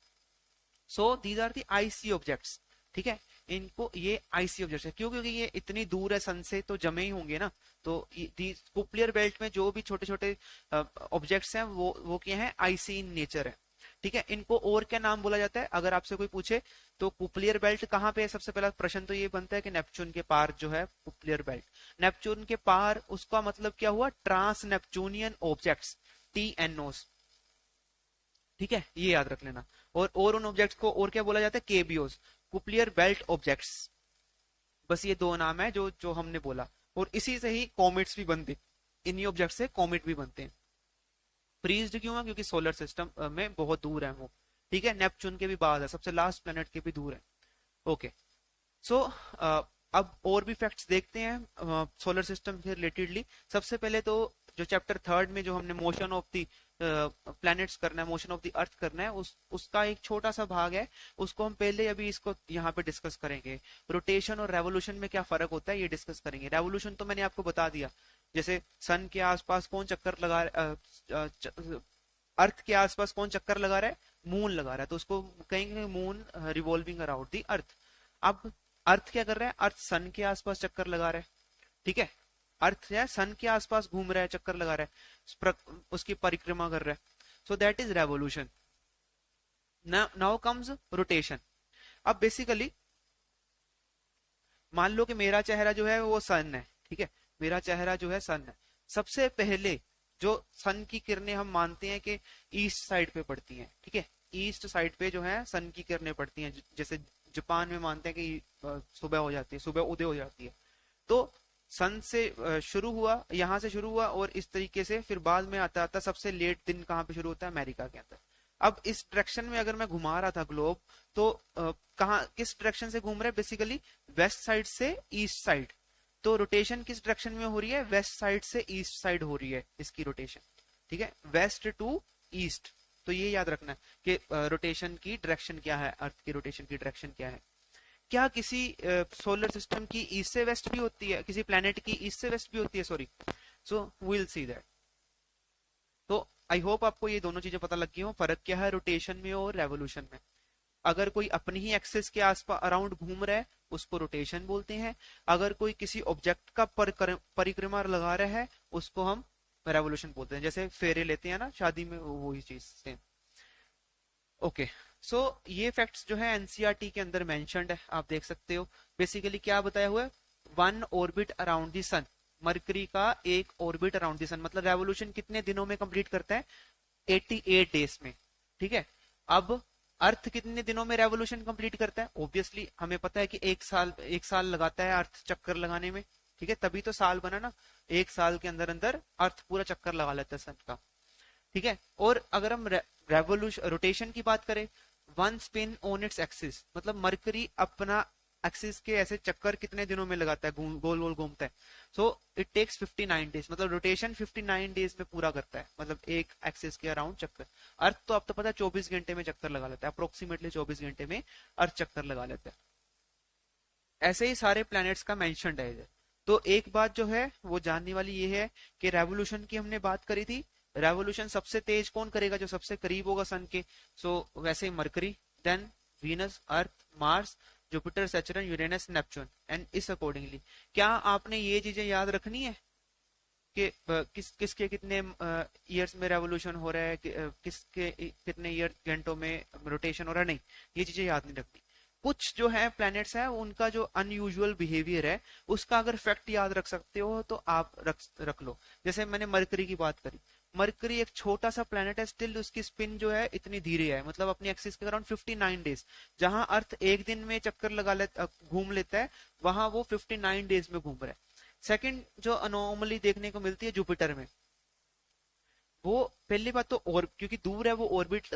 So these are the icy objects, ठीक है। इनको ये आईसी ऑब्जेक्ट्स है, क्यों? क्योंकि ये इतनी दूर है सन से, तो जमे ही होंगे ना। तो कुपलियर बेल्ट में जो भी छोटे छोटे ऑब्जेक्ट्स हैं वो क्या है? आईसी इन नेचर है, ठीक है। इनको और क्या नाम बोला जाता है अगर आपसे कोई पूछे तो? कुपलियर बेल्ट कहाँ पे है? सबसे पहला प्रश्न तो ये बनता है कि नेपच्यून के पार जो है कुपलियर बेल्ट। नेपच्यून के पार, उसका मतलब क्या हुआ? ट्रांस नेपच्यूनियन ऑब्जेक्ट्स, TNOs, ठीक है, ये याद रख लेना। और उन ऑब्जेक्ट्स को और क्या बोला जाता है? केबीओस, कुपलियर बेल्ट ऑब्जेक्ट्स। बस ये 2 नाम है जो जो हमने बोला। और इसी से ही कॉमेट्स भी बनते, इन्हीं ऑब्जेक्ट से कॉमेट भी बनते हैं। फ्रीज्ड क्यों है? क्योंकि सोलर सिस्टम में बहुत दूर है वो, ठीक है, नेपच्यून के भी बाद है, सबसे लास्ट प्लेनेट के भी दूर है। ओके, सो अब और भी फैक्ट्स देखते हैं सोलर सिस्टम से रिलेटेडली। सबसे पहले तो जो चैप्टर 3 में जो हमने मोशन ऑफ द प्लैनेट्स करना है, मोशन ऑफ द अर्थ करना है, उसका एक छोटा सा भाग है, उसको हम पहले अभी इसको यहाँ पे डिस्कस करेंगे। रोटेशन और रेवोल्यूशन में क्या फर्क होता है ये डिस्कस करेंगे। रेवोल्यूशन तो मैंने आपको बता दिया, जैसे सन के आसपास कौन चक्कर लगा, अर्थ के आसपास कौन चक्कर लगा रहा है? मून लगा रहा है, तो उसको कहेंगे मून रिवॉल्विंग अराउंड दी अर्थ। अब अर्थ क्या कर रहा है? अर्थ सन के आसपास चक्कर लगा रहा है, ठीक है, अर्थ है सन के आसपास घूम रहा है, चक्कर लगा रहा है, उसकी परिक्रमा कर रहा है। So that is revolution. Now comes rotation. अब बेसिकली मान लो कि मेरा चेहरा जो है वो सन है, ठीक है, मेरा चेहरा जो है सन है। सबसे पहले जो सन की किरणें हम मानते हैं कि ईस्ट साइड पे पड़ती हैं, ठीक है, ईस्ट साइड पे जो है सन की किरणें पड़ती हैं, जैसे जापान में मानते हैं कि सुबह हो जाती है, सुबह उदय हो जाती है। तो सन से शुरू हुआ, यहाँ से शुरू हुआ, और इस तरीके से फिर बाद में आता आता सबसे लेट दिन कहाँ पे शुरू होता है, अमेरिका के अंदर। अब इस डायरेक्शन में अगर मैं घुमा रहा था ग्लोब, तो कहाँ किस डायरेक्शन से घूम रहा है, बेसिकली वेस्ट साइड से ईस्ट साइड। तो रोटेशन किस डायरेक्शन में हो रही है, वेस्ट साइड से ईस्ट साइड हो रही है इसकी रोटेशन, ठीक है, वेस्ट टू ईस्ट। तो ये याद रखना है कि रोटेशन की डायरेक्शन क्या है, अर्थ की रोटेशन की डायरेक्शन क्या है। क्या किसी सोलर सिस्टम की ईस्ट से वेस्ट भी होती है, किसी प्लेनेट की ईस्ट से वेस्ट भी होती है, sorry. So will see that. तो आई होप आपको ये दोनों चीजें पता लग गई हो, फर्क क्या है रोटेशन में और रेवोल्यूशन में। अगर कोई अपनी ही एक्सिस के आसपास अराउंड घूम रहा है, उसको रोटेशन बोलते हैं। अगर कोई किसी ऑब्जेक्ट का परिक्रमा लगा रहा है, उसको हम रेवोल्यूशन बोलते हैं। जैसे फेरे लेते हैं ना शादी में, वही चीज सेम। ओके, सो ये फैक्ट्स जो है एनसीईआरटी के अंदर मेंशन्ड है, आप देख सकते हो। बेसिकली क्या बताया हुआ है, one orbit around the sun, Mercury का एक ऑर्बिट अराउंड द सन, मतलब रेवोल्यूशन कितने दिनों में कंप्लीट करता है, 88 डेज में, ठीक है। अब अर्थ कितने दिनों में रेवोल्यूशन कंप्लीट करता है, ऑब्वियसली हमें पता है कि एक साल लगाता है अर्थ चक्कर लगाने में, ठीक है, तभी तो साल बना ना। एक साल के अंदर अंदर अर्थ पूरा चक्कर लगा लेता है सन का, ठीक है। और अगर हम रेवोल्यूशन रोटेशन की बात करें, one spin on its axis, मतलब मरकरी अपना एक्सिस के ऐसे चक्कर कितने दिनों में लगाता है, गोल गोल घूमता है। सो इट टेक्स 59 डेज, मतलब रोटेशन 59 डेज में पूरा करता है, मतलब एक एक्सिस के अराउंड चक्कर। अर्थ तो अब तो पता है 24 घंटे में चक्कर लगा लेता है, अप्रोक्सीमेटली 24 घंटे में अर्थ चक्कर लगा लेता है। ऐसे ही सारे प्लैनेट्स का मेंशन्ड है इधर। तो एक बात जो है वो जानने वाली ये है कि रेवोल्यूशन की हमने बात करी थी, रेवोल्यूशन सबसे तेज कौन करेगा, जो सबसे करीब होगा सन के। सो वैसे ही Mercury, then Venus, Earth, Mars, Jupiter, Saturn, Uranus, Neptune, and इस अकॉर्डिंगली। क्या आपने ये चीजें याद रखनी है कि किसके कितने ईयर्स में रेवोल्यूशन हो रहा है, किसके कितने ईयर घंटों में रोटेशन हो रहा है, नहीं, ये चीजें याद नहीं रखनी। कुछ जो है प्लैनेट्स है, उनका जो अनयूजुअल बिहेवियर है, उसका अगर फैक्ट याद रख सकते हो तो आप रख लो। जैसे मैंने मरकरी की बात करी, मरकरी एक छोटा सा प्लैनेट है, स्टिल उसकी स्पिन जो है इतनी धीरे है, मतलब अपनी एक्सिस के अराउंड 59 डेज। जहां अर्थ एक दिन में चक्कर लगा लेता, घूम लेता है, वहां वो 59 डेज में घूम रहा है। सेकंड जो अनोमली देखने को मिलती है जुपिटर में, वो पहली बात तो, और क्योंकि दूर है वो ऑर्बिट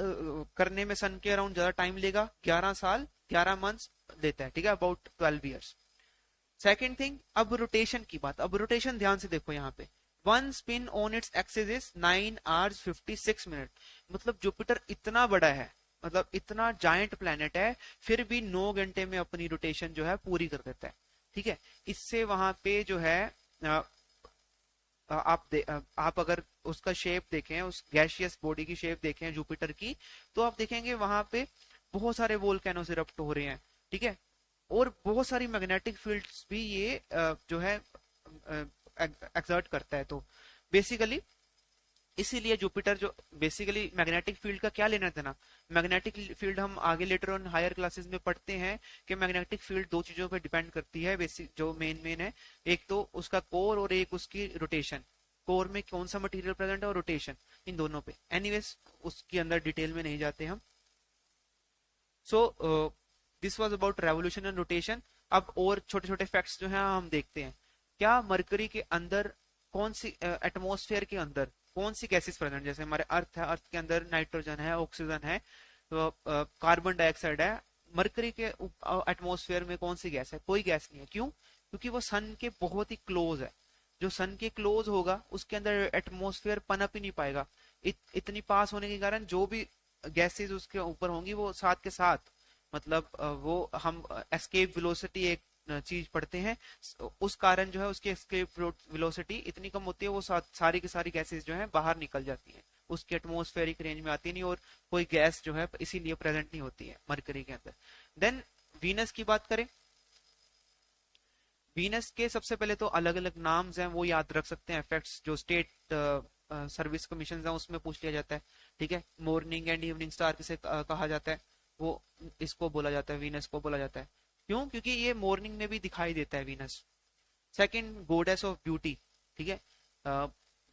करने में सन के अराउंड ज्यादा टाइम लेगा, 11 साल 11 मंथ्स लेता है, ठीक है, अबाउट 12 ईयर्स। सेकंड थिंग, अब रोटेशन की बात, अब रोटेशन ध्यान से देखो यहाँ पे, one spin on its axis is 9 hours 56 minute, मतलब जुपिटर इतना बड़ा है, मतलब इतना जायंट प्लेनेट है, फिर भी 9 घंटे में अपनी रोटेशन जो है पूरी कर देता है, ठीक है। इससे वहां पे जो है आप अगर उसका शेप देखें, उस गैशियस बॉडी की शेप देखें जुपिटर की, तो आप देखेंगे वहां पे बहुत सारे वोल्केनोस इरप्ट हो रहे हैं, ठीक है, और बहुत सारी मैग्नेटिक फील्ड्स भी ये जो है एक्सर्ट करता है। तो बेसिकली इसीलिए जुपिटर जो, बेसिकली मैग्नेटिक फील्ड का क्या लेना देना, मैग्नेटिक फील्ड हम आगे लेटर ऑन हायर क्लासेस में पढ़ते हैं कि मैग्नेटिक फील्ड दो चीजों पर डिपेंड करती है, बेसिक जो मेन है, एक तो उसका कोर और एक उसकी रोटेशन, कोर में कौन सा मटेरियल प्रेजेंट है और रोटेशन, इन दोनों पे। एनीवेज उसके अंदर डिटेल में नहीं जाते हम। सो this was about revolution and rotation. अब और छोटे छोटे फैक्ट्स जो हैं हम देखते हैं। क्या मरकरी के अंदर कौन सी एटमॉस्फेयर के अंदर कौन सी गैसेस प्रेजेंट, जैसे हमारे अर्थ है, अर्थ के अंदर नाइट्रोजन है, ऑक्सीजन है, तो कार्बन डाइऑक्साइड है। मरकरी के एटमॉस्फेयर में कौन सी गैस है, कोई गैस नहीं है। क्यों? क्योंकि वो सन के बहुत ही क्लोज है। जो सन के क्लोज होगा उसके अंदर एटमॉस्फेयर पनप ही नहीं पाएगा। इतनी पास होने के कारण जो भी गैसेस उसके ऊपर होंगी वो साथ के साथ, मतलब वो हम एस्केप वेलोसिटी एक चीज पढ़ते हैं, उस कारण जो है उसकी एस्केप वेलोसिटी इतनी कम होती है, वो सारी की सारी गैसेस जो है बाहर निकल जाती हैं, उसके एटमॉस्फेरिक रेंज में आती नहीं, और कोई गैस जो है इसीलिए प्रेजेंट नहीं होती है मरकरी के अंदर। देन वीनस की बात करें, वीनस के सबसे पहले तो अलग अलग नाम्स हैं, वो याद रख सकते हैं। फैक्ट्स जो स्टेट सर्विस कमीशन है उसमें पूछ लिया जाता है, ठीक है। मॉर्निंग एंड इवनिंग स्टार किसे कहा जाता है, वो इसको बोला जाता है, वीनस को बोला जाता है। क्यों? क्योंकि ये मॉर्निंग में भी दिखाई देता है वीनस। सेकंड, गोडेस ऑफ ब्यूटी, ठीक है,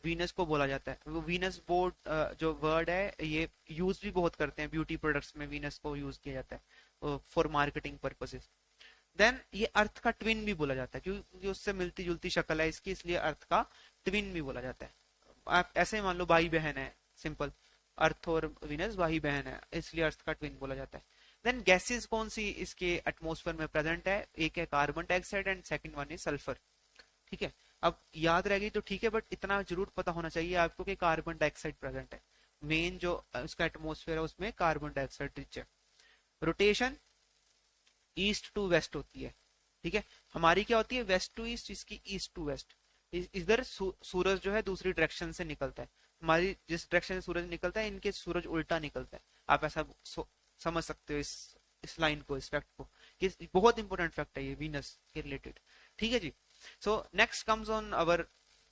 वीनस को बोला जाता है। वो वीनस बोर्ड जो वर्ड है ये यूज भी बहुत करते हैं ब्यूटी प्रोडक्ट्स में, वीनस को यूज किया जाता है फॉर मार्केटिंग पर्पसेस। देन ये अर्थ का ट्विन भी बोला जाता है क्योंकि उससे मिलती जुलती शक्ल है इसकी, इसलिए अर्थ का ट्विन भी बोला जाता है। आप ऐसे ही मान लो भाई बहन है, सिंपल, अर्थ और वीनस भाई बहन है, इसलिए अर्थ का ट्विन बोला जाता है। देन गैसेस कौन सी इसके एटमॉस्फेयर में प्रेजेंट है? एक है carbon dioxide and second one is sulphur, ठीक है। अब याद रह गई तो ठीक है, बट इतना जरूर पता होना चाहिए आपको कि कार्बन डाइऑक्साइड प्रेजेंट है। मेन जो उसका एटमॉस्फेयर है उसमें कार्बन डाइऑक्साइड रिच है। रोटेशन ईस्ट टू वेस्ट होती है, ठीक है। हमारी क्या होती है? वेस्ट टू ईस्ट, इसकी ईस्ट टू वेस्ट। इधर सूरज जो है दूसरी डायरेक्शन से निकलता है, हमारी जिस डायरेक्शन से सूरज निकलता है इनके सूरज उल्टा निकलता है। आप ऐसा समझ सकते हो इस लाइन को, इस फैक्ट को, कि बहुत इंपॉर्टेंट फैक्ट है ये वीनस के रिलेटेड, ठीक है जी। So next comes on our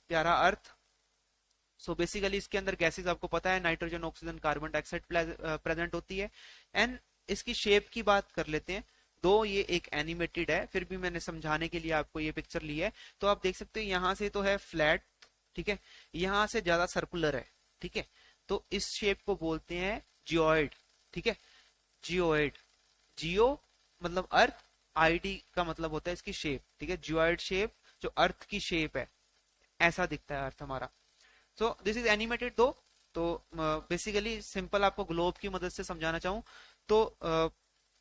प्यारा अर्थ। सो बेसिकली इसके अंदर गैसेस आपको पता है, nitrogen, oxygen, carbon dioxide present होती है। एंड इसकी शेप की बात कर लेते हैं। दो ये एक एनिमेटेड है, फिर भी मैंने समझाने के लिए आपको ये पिक्चर ली है। तो आप देख सकते हैं यहाँ से तो है फ्लैट, ठीक है, यहाँ से ज्यादा सर्कुलर है, ठीक है। तो इस शेप को बोलते हैं जियोइड, ठीक है, जियोइड। जियो मतलब अर्थ, आईडी का मतलब होता है इसकी शेप, ठीक है, जियोइड शेप, जो अर्थ की शेप है, ऐसा दिखता है अर्थ हमारा। सो दिस इज एनिमेटेड दो। तो बेसिकली सिंपल आपको ग्लोब की मदद से समझाना चाहूँ तो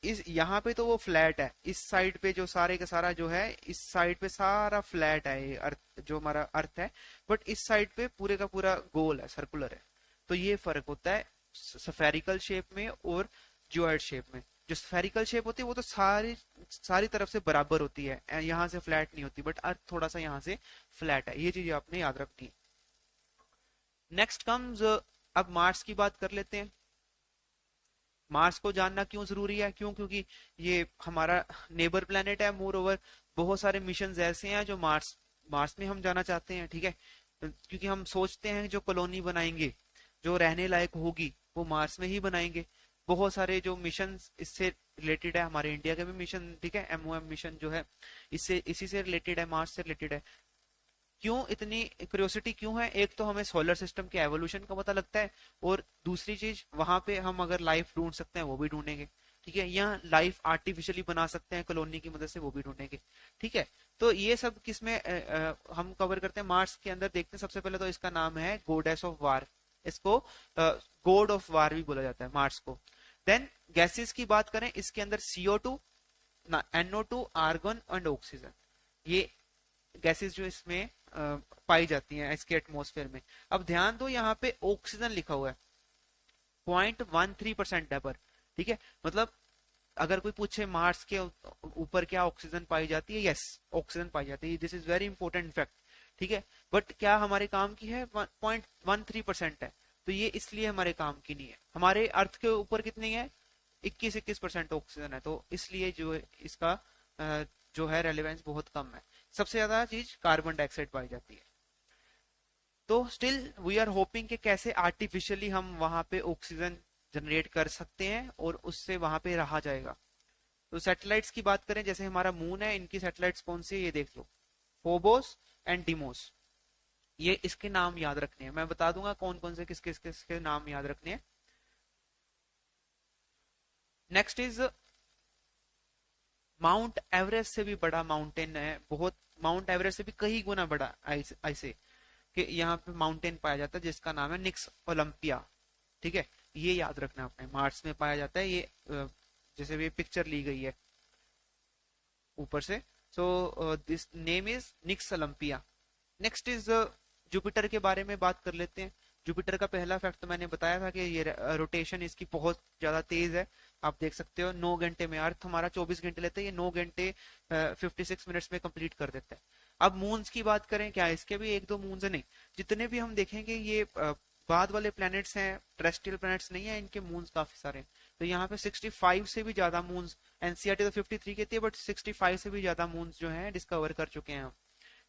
इस यहाँ पे तो वो फ्लैट है, इस साइड पे जो सारे का सारा जो है, इस साइड पे सारा फ्लैट है ये अर्थ, जो हमारा अर्थ है। बट इस साइड पे पूरे का पूरा गोल है, सर्कुलर है। तो ये फर्क होता है स्फेरिकल शेप में और जियोइड शेप में। जो स्फेरिकल शेप होती है वो तो सारी सारी तरफ से बराबर होती है, यहाँ से फ्लैट नहीं होती, बट अर्थ थोड़ा सा यहाँ से फ्लैट है। ये चीज आपने याद रखनी है। नेक्स्ट कम्स, अब मार्स की बात कर लेते हैं। मार्स को जानना क्यों जरूरी है? क्यों? क्योंकि ये हमारा नेबर प्लेनेट है। मोर ओवर बहुत सारे मिशन ऐसे हैं जो मार्स मार्स में हम जाना चाहते हैं, ठीक है, क्योंकि हम सोचते हैं जो कॉलोनी बनाएंगे, जो रहने लायक होगी, वो मार्स में ही बनाएंगे। बहुत सारे जो मिशन इससे रिलेटेड है, हमारे इंडिया के भी मिशन, ठीक है, MOM मिशन जो है इससे इसी से रिलेटेड है, मार्स से रिलेटेड है। क्यों इतनी क्यूरियोसिटी क्यों है? एक तो हमें सोलर सिस्टम के एवोल्यूशन का पता लगता है, और दूसरी चीज वहां पे हम अगर लाइफ ढूंढ सकते हैं वो भी ढूंढेंगे, ठीक है, या लाइफ आर्टिफिशियली बना सकते हैं कॉलोनी की मदद से, वो भी ढूंढेंगे, ठीक है। तो ये सब किसमें हम कवर करते हैं? मार्स के अंदर देखते हैं। सबसे पहले तो इसका नाम है गोडेस ऑफ वार, इसको गॉड ऑफ वार भी बोला जाता है मार्स को। देन गैसेस की बात करें, इसके अंदर CO2, NO2, argon and oxygen, ये गैसेस जो इसमें पाई जाती हैं इसके एटमॉस्फेयर में। अब ध्यान दो, यहाँ पे ऑक्सीजन लिखा हुआ है 0.13% पर, ठीक है। मतलब अगर कोई पूछे मार्स के ऊपर क्या ऑक्सीजन पाई जाती है, यस, ऑक्सीजन पाई जाती है, this is very important fact, ठीक है। बट क्या हमारे काम की है? 0.13% है, तो ये इसलिए हमारे काम की नहीं है। हमारे अर्थ के ऊपर कितनी है? 21% ऑक्सीजन है, तो इसलिए जो इसका जो है रेलेवेंस बहुत कम है। सबसे ज्यादा चीज कार्बन डाइऑक्साइड पाई जाती है। तो स्टिल वी आर होपिंग कि कैसे आर्टिफिशियली हम वहां पे ऑक्सीजन जनरेट कर सकते हैं और उससे वहां पे रहा जाएगा। तो सैटेलाइट्स की बात करें, जैसे हमारा मून है, इनकी सैटेलाइट्स कौन सी है ये देख लो, फोबोस एंड डिमोस। ये इसके नाम याद रखने हैं, मैं बता दूंगा कौन कौन से किसके नाम याद रखने हैं। नेक्स्ट इज माउंट एवरेस्ट से भी बड़ा माउंटेन है, बहुत, माउंट एवरेस्ट से भी कई गुना बड़ा ऐसे कि यहाँ पे माउंटेन पाया जाता है जिसका नाम है निक्स ओलंपिया, ठीक है। ये याद रखना आपने, मार्स में पाया जाता है ये, जैसे भी पिक्चर ली गई है ऊपर से। So this name is Nix Olympia. Next is Jupiter के बारे में बात कर लेते हैं। जुपिटर का पहला फैक्ट तो मैंने बताया था कि ये रोटेशन इसकी बहुत ज्यादा तेज है। आप देख सकते हो 9 घंटे में, अर्थ हमारा 24 घंटे लेते हैं, ये 9 घंटे 56 मिनट्स में कंप्लीट कर देता है। अब मून्स की बात करें, क्या इसके भी एक दो मून्स है? नहीं, जितने भी हम देखेंगे ये बाद वाले प्लैनेट्स हैं, टेरेस्ट्रियल प्लैनेट्स नहीं है, इनके मून्स काफी सारे हैं। तो यहाँ पे 65 से भी ज्यादा मून्स, एनसीईआरटी तो 53 कहती है, बट 65 से भी ज्यादा मून्स जो है डिस्कवर कर चुके हैं हम,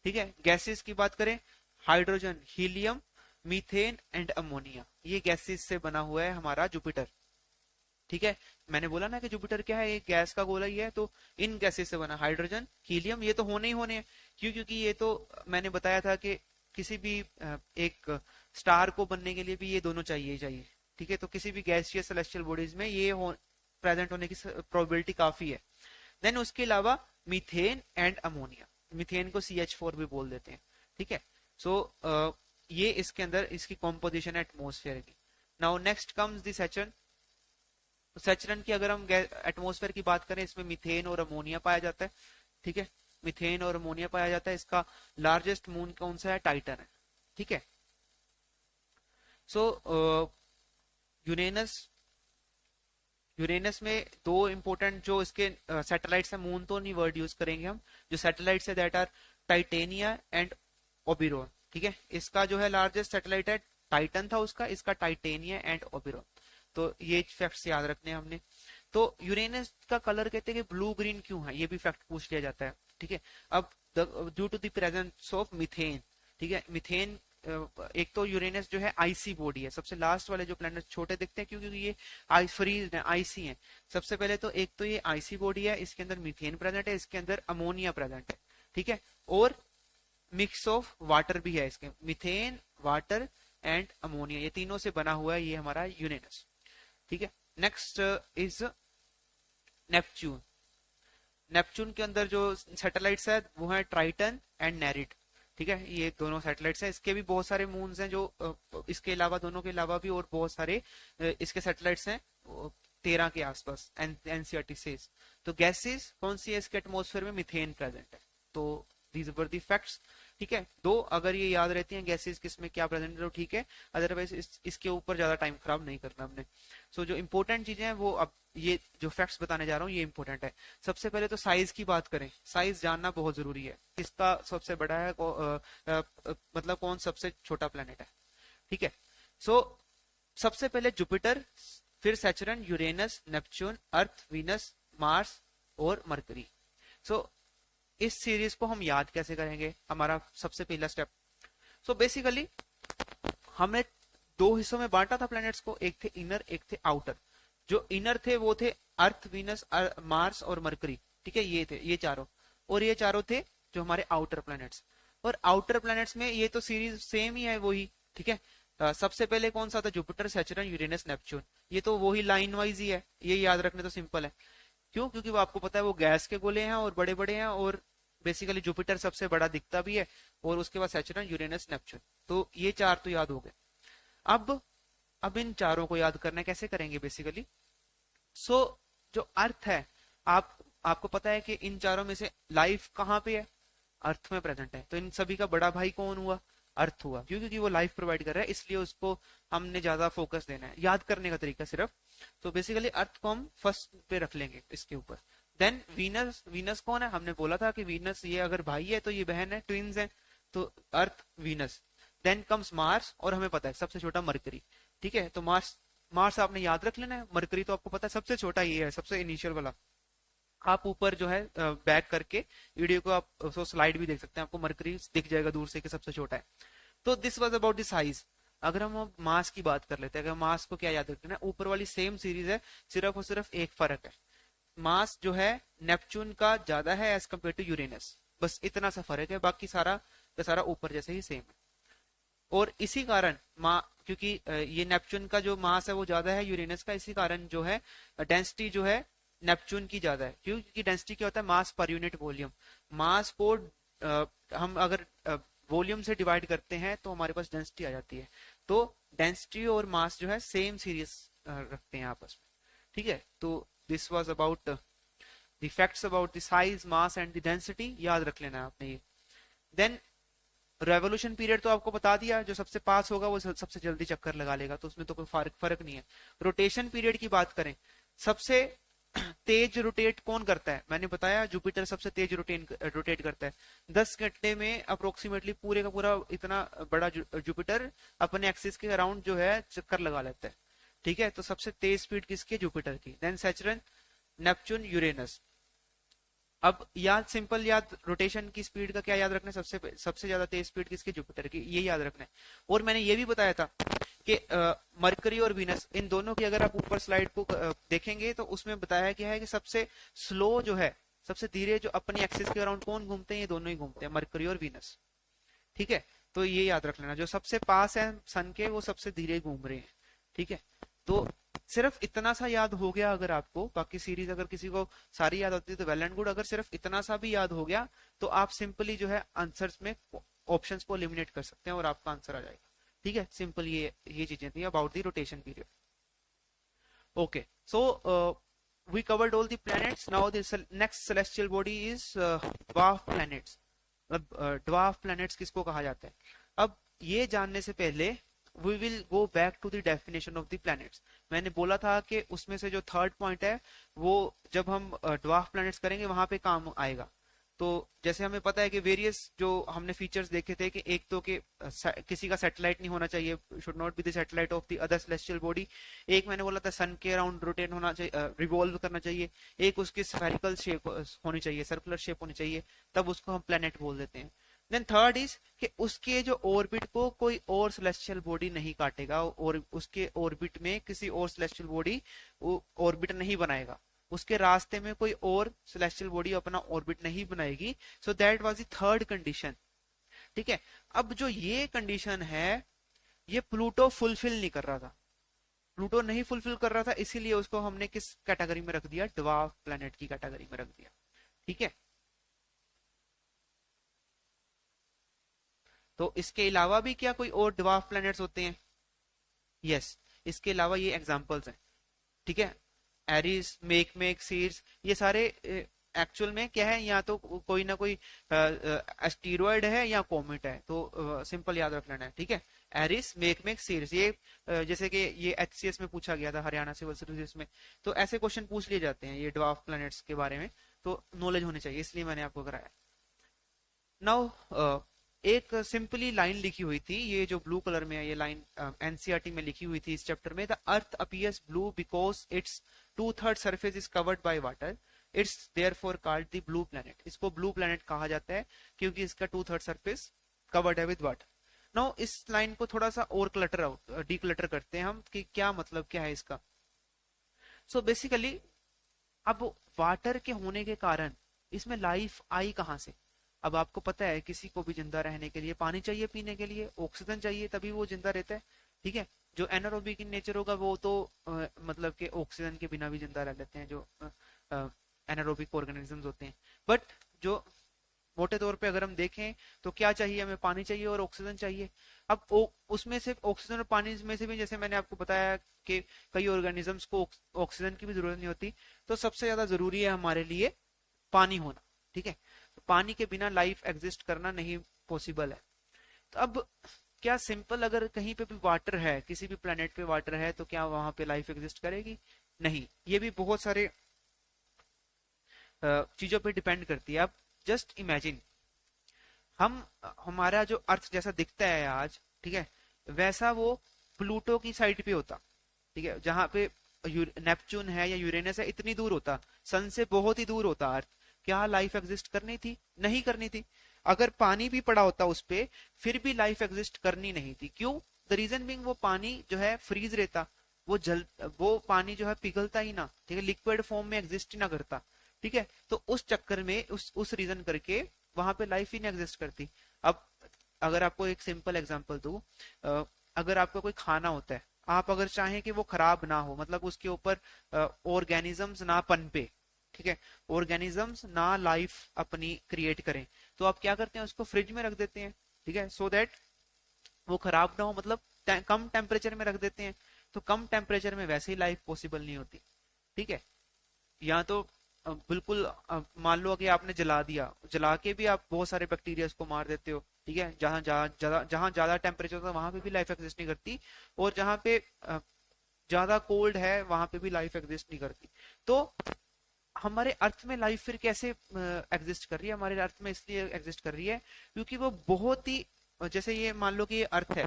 ठीक है। गैसेस की बात करें, hydrogen, helium, methane and ammonia, ये गैसेस से बना हुआ है हमारा जुपिटर। ठीक है। मैंने बोला ना कि जुपिटर क्या है, एक गैस का गोला ही है, तो इन गैसेस से बना, हाइड्रोजन हीलियम, ये तो होने ही होने हैं। क्यों? क्योंकि ये तो मैंने बताया था कि किसी भी एक स्टार को बनने के लिए भी ये दोनों चाहिए ही चाहिए। ठीक है, तो किसी भी गैसियस सेलेस्टियल बॉडीज में ये प्रेजेंट होने की प्रोबेबिलिटी काफी है। देन उसके अलावा मीथेन एंड अमोनिया, मीथेन को CH4 भी बोल देते हैं। ठीक है। सो ये इसके अंदर इसकी कॉम्पोजिशन है एटमोस्फेयर की। Now next comes the Saturn. Saturn की अगर हम एटमोस्फेयर की बात करें, इसमें मीथेन और अमोनिया पाया जाता है। ठीक है, मीथेन और अमोनिया पाया जाता है। इसका लार्जेस्ट मून कौन सा है? टाइटन है। ठीक है। सो यूरेनस, यूरेनस में दो इंपॉर्टेंट जो इसके सैटेलाइट्स हैं, मून तो नहीं वर्ड यूज करेंगे हम, जो सैटेलाइट्स है दैट आर टाइटेनिया एंड ओबिरोन। ठीक है, इसका जो है लार्जेस्ट सैटेलाइट है, टाइटन था उसका, इसका टाइटेनिया एंड ओबिरोन। तो ये फैक्ट्स याद रखने हैं हमने। तो यूरेनस का कलर कहते हैं कि ब्लू ग्रीन क्यों है, ये भी फैक्ट पूछ लिया जाता है। ठीक है। अब due to the presence of methane. ठीक है, मीथेन, एक तो यूरेनस जो है आईसी बॉडी है, सबसे लास्ट वाले जो प्लैनेट छोटे दिखते हैं क्योंकि ये आइस फ्रीज है, आईसी है। सबसे पहले तो एक तो ये आईसी बॉडी है, इसके अंदर मीथेन प्रेजेंट है, इसके अंदर अमोनिया प्रेजेंट है। ठीक है, और मिक्स ऑफ वाटर भी है इसके, मीथेन, वाटर एंड अमोनिया, ये तीनों से बना हुआ है ये हमारा यूरेनस। ठीक है। Next is Neptune. नेपच्यून के अंदर जो सैटेलाइट्स है वो है ट्राइटन एंड नेरिड। ठीक है, ये दोनों सैटेलाइट्स हैं। इसके भी बहुत सारे मून्स हैं जो इसके अलावा, दोनों के अलावा भी और बहुत सारे इसके सैटेलाइट्स हैं, 13 के आसपास, एनसीईआरटी सेज। तो गैसेस कौन सी है इसके एटमोस्फेयर में? मीथेन प्रेजेंट है। तो दीज वर दी फैक्ट्स। ठीक है, दो अगर ये याद रहती हैं गैसेस किस में क्या प्रेजेंट है तो ठीक है, अदरवाइज इसके ऊपर ज्यादा टाइम खराब नहीं करना हमने। सो जो इंपॉर्टेंट चीजें हैं वो, अब ये जो फैक्ट्स बताने जा रहा हूँ ये इंपॉर्टेंट है। सबसे पहले तो साइज की बात करें, साइज जानना बहुत जरूरी है। किसका सबसे बड़ा है, मतलब कौन सबसे छोटा प्लेनेट है। ठीक है। सो सबसे पहले जुपिटर, फिर सैचुरन, यूरेनस, नेपच्यून, अर्थ, वीनस, मार्स और मरकरी। सो इस सीरीज को हम याद कैसे करेंगे? हमारा सबसे पहला स्टेप, सो बेसिकली हमने दो हिस्सों में बांटा था प्लैनेट्स को, एक थे इनर, एक थे आउटर। जो इनर थे वो थे अर्थ, वीनस, मार्स और मरकरी। ठीक है, ये थे ये चारों, और ये चारों थे जो हमारे आउटर प्लैनेट्स। और आउटर प्लैनेट्स में ये तो सीरीज सेम ही है वही। ठीक है। सबसे पहले कौन सा था? Jupiter, Saturn, Uranus, Neptune. ये तो वही लाइन वाइज ही है, ये याद रखने तो सिंपल है। क्यों? क्योंकि वो आपको पता है वो गैस के गोले हैं और बड़े बड़े हैं, और बेसिकली जुपिटर सबसे बड़ा दिखता भी है, और उसके बाद सैचुरन, यूरेनस, नेपच्यून। तो ये चार तो याद हो गए। अब इन चारों को याद करना कैसे करेंगे बेसिकली? सो जो अर्थ है, आपको पता है कि इन चारों में से लाइफ कहाँ पे है? अर्थ में प्रेजेंट है। तो इन सभी का बड़ा भाई कौन हुआ? अर्थ हुआ। क्यों? क्योंकि वो लाइफ प्रोवाइड कर रहा है, इसलिए उसको हमने ज्यादा फोकस देना है। याद करने का तरीका सिर्फ, तो बेसिकली अर्थ को हम फर्स्ट पे रख लेंगे इसके ऊपर। देन वीनस, वीनस कौन है? हमने बोला था कि वीनस ये अगर भाई है तो ये बहन है, ट्विन्स है, तो अर्थ, वीनस। देन कम्स मार्स, और हमें पता है सबसे छोटा मरकरी। ठीक है, तो मार्स, मार्स आपने याद रख लेना है। मरकरी तो आपको पता है सबसे छोटा ये है, सबसे इनिशियल वाला। आप ऊपर जो है बैक करके वीडियो को आप उसको स्लाइड भी देख सकते हैं, आपको मरकरी दिख जाएगा दूर से कि सबसे छोटा है। तो this was about the size. अगर हम मास की बात कर लेते हैं, अगर मास को क्या याद रखना है, ऊपर वाली सेम सीरीज है, सिर्फ और सिर्फ एक फर्क है। मास जो है नेपच्यून का ज्यादा है एज कम्पेयर टू यूरेनस, बस इतना सा फर्क है, बाकी सारा का सारा ऊपर जैसे ही सेम है। और इसी कारण क्योंकि ये नेपच्यून का जो मास है वो ज्यादा है यूरेनस का, इसी कारण जो है डेंसिटी जो है नेपच्यून की ज्यादा है। क्यों? क्योंकि डेंसिटी क्या होता है? मास पर यूनिट वॉल्यूम। मास को हम अगर वॉल्यूम से डिवाइड करते हैं तो हमारे पास डेंसिटी आ जाती है। तो डेंसिटी और मास जो है सेम सीरीज रखते हैं आपस में। ठीक है, तो this was about the facts about the size, mass and the density, याद रख लेना है आपने ये। देन रेवोल्यूशन पीरियड तो आपको बता दिया, जो सबसे पास होगा वो सबसे जल्दी चक्कर लगा लेगा, तो उसमें तो कोई फर्क नहीं है। रोटेशन पीरियड की बात करें, सबसे तेज रोटेट कौन करता है? मैंने बताया जुपिटर सबसे तेज रोटेट करता है। 10 घंटे में अप्रोक्सीमेटली पूरे का पूरा इतना बड़ा जुपिटर अपने एक्सिस के अराउंड जो है चक्कर लगा लेता है। ठीक है, तो सबसे तेज स्पीड किसकी? जुपिटर की। Then Saturn, Neptune, Uranus. अब याद सिंपल याद, रोटेशन की स्पीड का क्या याद रखना है? सबसे ज्यादा तेज स्पीड किसकी? जुपिटर की, ये याद रखना है। और मैंने ये भी बताया था कि मरकरी और वीनस इन दोनों की अगर आप ऊपर स्लाइड को देखेंगे तो उसमें बताया गया है कि सबसे स्लो जो है, सबसे धीरे जो अपनी एक्सिस के अराउंड कौन घूमते हैं, ये दोनों ही घूमते हैं, मरकरी और वीनस। ठीक है, तो ये याद रख लेना, जो सबसे पास है सन के वो सबसे धीरे घूम रहे हैं। ठीक है, तो सिर्फ इतना सा याद हो गया अगर आपको, बाकी सीरीज अगर किसी को सारी याद होती है तो वेल एंड गुड, अगर सिर्फ इतना सा भी याद हो गया तो आप सिंपली जो है आंसर्स में ऑप्शंस को एलिमिनेट कर सकते हैं और आपका आंसर आ जाएगा। ठीक है, सिंपल ये चीजें थी about the rotation period. Okay, so we covered all the planets. Now the next celestial body is dwarf planets. अब dwarf planets किसको कहा जाता है? अब ये जानने से पहले we will go back to the definition of the planets. मैंने बोला था कि उसमें से जो थर्ड पॉइंट है वो जब हम dwarf planets करेंगे वहां पे काम आएगा। तो जैसे हमें पता है कि वेरियस जो हमने फीचर्स देखे थे कि एक तो कि किसी का सैटेलाइट नहीं होना चाहिए, should not be the satellite of the other celestial body. एक मैंने बोला था सन के अराउंड रोटेट होना चाहिए, रिवॉल्व करना चाहिए। एक उसकी स्फेरिकल शेप होनी चाहिए, सर्कुलर शेप होनी चाहिए, तब उसको हम प्लेनेट बोल देते हैं। देन थर्ड इज कि उसके जो ऑर्बिट को कोई और सेलेस्टियल बॉडी नहीं काटेगा और उसके ऑर्बिट में किसी और सेलेस्टियल बॉडी ऑर्बिट नहीं बनाएगा, उसके रास्ते में कोई और सेलेस्टियल बॉडी अपना ऑर्बिट नहीं बनाएगी। So that was the third condition. ठीक है, अब जो ये कंडीशन है ये प्लूटो फुलफिल नहीं कर रहा था, प्लूटो नहीं फुलफिल कर रहा था, इसीलिए उसको हमने किस कैटेगरी में रख दिया, ड्वार्फ प्लैनेट की कैटेगरी में रख दिया। ठीक है, तो इसके अलावा भी क्या कोई और ड्वार्फ प्लैनेट्स होते हैं? यस, इसके अलावा ये एग्जांपल्स हैं। ठीक है, एरिस, मेक सीड्स, ये सारे एक्चुअल में क्या है, या तो कोई ना कोई एस्टीरॉयड है या कॉमेट है, तो सिंपल याद रख लेना है। ठीक है, एरिस, मेक सीड्स, ये जैसे कि ये एचसीएस में पूछा गया था, हरियाणा सिविल सर्विसेज में, तो ऐसे क्वेश्चन पूछ लिए जाते हैं ये ड्वार्फ प्लैनेट्स के बारे में, तो नॉलेज होनी चाहिए, इसलिए मैंने आपको कराया। नाउ एक सिंपली लाइन लिखी हुई थी, ये जो ब्लू कलर में है ये लाइन एनसीईआरटी में लिखी हुई थी इस चैप्टर में, the earth appears blue because it's 2/3 surface is covered by water, it's therefore called the blue planet. इसको ब्लू प्लैनेट कहा जाता है क्योंकि इसका 2/3 सरफेस कवर्ड है विद वाटर। नाउ इस लाइन को थोड़ा सा और क्लटर आउट, डीक्लटर करते हैं हम कि क्या मतलब क्या है इसका। सो बेसिकली अब वाटर के होने के कारण इसमें लाइफ आई कहां से? अब आपको पता है किसी को भी जिंदा रहने के लिए पानी चाहिए, पीने के लिए ऑक्सीजन चाहिए, तभी वो जिंदा रहता है। ठीक है, जो एनारोबिक इन नेचर होगा वो तो मतलब कि ऑक्सीजन के बिना भी जिंदा रह लेते हैं, जो एनारोबिक ऑर्गेनिजम्स होते हैं। बट जो मोटे तौर पे अगर हम देखें तो क्या चाहिए, हमें पानी चाहिए और ऑक्सीजन चाहिए। अब उसमें से ऑक्सीजन और पानी में से भी, जैसे मैंने आपको बताया कि कई ऑर्गेनिजम्स को ऑक्सीजन की भी जरूरत नहीं होती, तो सबसे ज्यादा जरूरी है हमारे लिए पानी होना। ठीक है, तो पानी के बिना लाइफ एग्जिस्ट करना नहीं पॉसिबल है। तो अब क्या सिंपल अगर कहीं पे भी वाटर है, किसी भी प्लेनेट पे वाटर है, तो क्या वहां पे लाइफ एग्जिस्ट करेगी? नहीं, ये भी बहुत सारे चीजों पे डिपेंड करती है। अब जस्ट इमेजिन हमारा जो अर्थ जैसा दिखता है आज, ठीक है, वैसा वो प्लूटो की साइड पे होता। ठीक है, जहां पे नेपच्यून है या यूरेनस है, इतनी दूर होता, सन से बहुत ही दूर होता अर्थ, क्या लाइफ एग्जिस्ट करनी थी? नहीं करनी थी। अगर पानी भी पड़ा होता उस पे, फिर भी लाइफ एग्जिस्ट करनी नहीं थी। क्यों? द रीजन बिंग वो पानी जो है फ्रीज रहता, वो पानी जो है पिघलता ही ना, ठीक है, लिक्विड फॉर्म में एग्जिस्ट ही ना करता। ठीक है, तो उस चक्कर में उस रीजन करके वहां पे लाइफ ही नहीं एग्जिस्ट करती। अब अगर आपको एक सिंपल एग्जांपल दूं, अगर आपका कोई खाना होता है, आप अगर चाहें कि वो खराब ना हो, मतलब उसके ऊपर ऑर्गेनिजम्स ना पनपे, ठीक है, ऑर्गेनिजम्स ना लाइफ अपनी क्रिएट करें, तो आप क्या करते हैं, उसको फ्रिज में रख देते हैं। ठीक है, सो दैट वो खराब ना हो, मतलब कम टेम्परेचर में रख देते हैं। तो कम टेम्परेचर में वैसे ही लाइफ पॉसिबल नहीं होती। ठीक है, या तो बिल्कुल मान लो कि आपने जला दिया, जला के भी आप बहुत सारे बैक्टीरिया को मार देते हो। ठीक है, जहां ज्यादा टेम्परेचर होता है वहां पे भी लाइफ एग्जिस्ट नहीं करती, और जहां पे ज्यादा कोल्ड है वहां पे भी लाइफ एग्जिस्ट नहीं करती। तो हमारे अर्थ में लाइफ फिर कैसे एग्जिस्ट कर रही है? हमारे अर्थ में इसलिए एग्जिस्ट कर रही है क्योंकि वो बहुत ही, जैसे ये मान लो कि ये अर्थ है,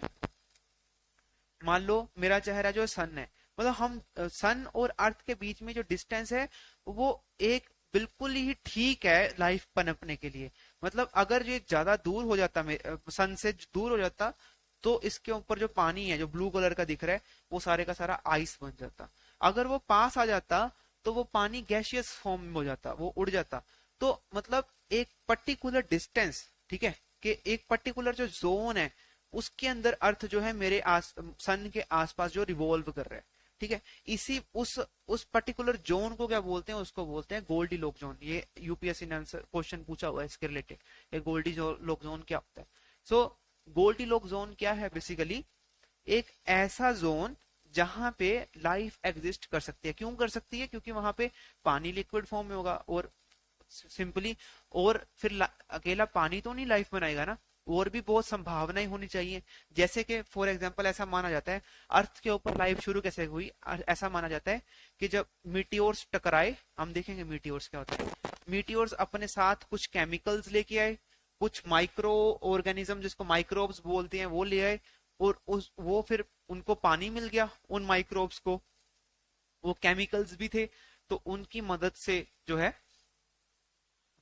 मान लो मेरा चेहरा जो सन है, मतलब हम सन और अर्थ के बीच में जो डिस्टेंस है वो एक बिल्कुल ही ठीक है लाइफ पनपने के लिए। मतलब अगर ये ज्यादा दूर हो जाता, सन से दूर हो जाता, तो इसके ऊपर जो पानी है जो ब्लू कलर का दिख रहा है वो सारे का सारा आइस बन जाता। अगर वो पास आ जाता तो वो पानी गैसियस फॉर्म में हो जाता, वो उड़ जाता। तो मतलब एक पर्टिकुलर डिस्टेंस, ठीक है, कि एक पर्टिकुलर जो जोन है उसके अंदर अर्थ जो है मेरे सन के आसपास जो रिवॉल्व कर रहा है, ठीक है। इसी उस पर्टिकुलर जोन को क्या बोलते हैं, उसको बोलते हैं गोल्डी लोक जोन। ये यूपीएससी ने आंसर क्वेश्चन पूछा हुआ है इसके रिलेटेड, ये गोल्डी लोक जोन क्या होता है। सो गोल्डी लोक जोन क्या है, बेसिकली एक ऐसा जोन जहां पे लाइफ एग्जिस्ट कर सकती है। क्यों कर सकती है? क्योंकि वहां पे पानी लिक्विड फॉर्म में होगा, और सिंपली, और फिर अकेला पानी तो नहीं लाइफ बनाएगा ना, और भी बहुत संभावनाएं होनी चाहिए। जैसे कि फॉर एग्जांपल ऐसा माना जाता है, अर्थ के ऊपर लाइफ शुरू कैसे हुई, ऐसा माना जाता है कि जब मीटियोर्स टकराए, हम देखेंगे मीटियोर्स क्या होता है। मीटियोर्स अपने साथ कुछ केमिकल्स लेके आए, कुछ माइक्रो ऑर्गेनिज्म जिसको माइक्रोब्स बोलते हैं वो ले आए, और वो फिर उनको पानी मिल गया, उन माइक्रोब्स को, वो केमिकल्स भी थे, तो उनकी मदद से जो है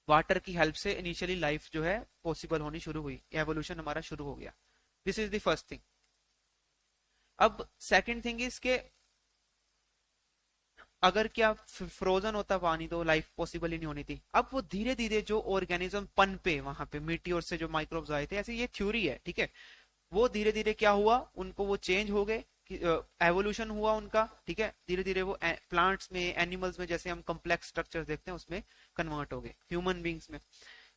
वाटर की हेल्प से इनिशियली लाइफ जो है पॉसिबल होनी शुरू हुई, एवोल्यूशन हमारा शुरू हो गया। This is the first thing. अब सेकंड थिंग इज के अगर क्या फ्रोजन होता पानी तो लाइफ पॉसिबल ही नहीं होनी थी। अब वो धीरे धीरे जो ऑर्गेनिज्म पनपे वहां पे मीटियोर से जो माइक्रोब्स आए थे, ऐसे ये थ्योरी है, ठीक है, वो धीरे धीरे क्या हुआ, उनको वो चेंज हो गए, एवोल्यूशन हुआ उनका, ठीक है। धीरे धीरे वो प्लांट्स में, एनिमल्स में, जैसे हम कॉम्प्लेक्स स्ट्रक्चर देखते हैं उसमें कन्वर्ट हो गए, ह्यूमन बींग्स में।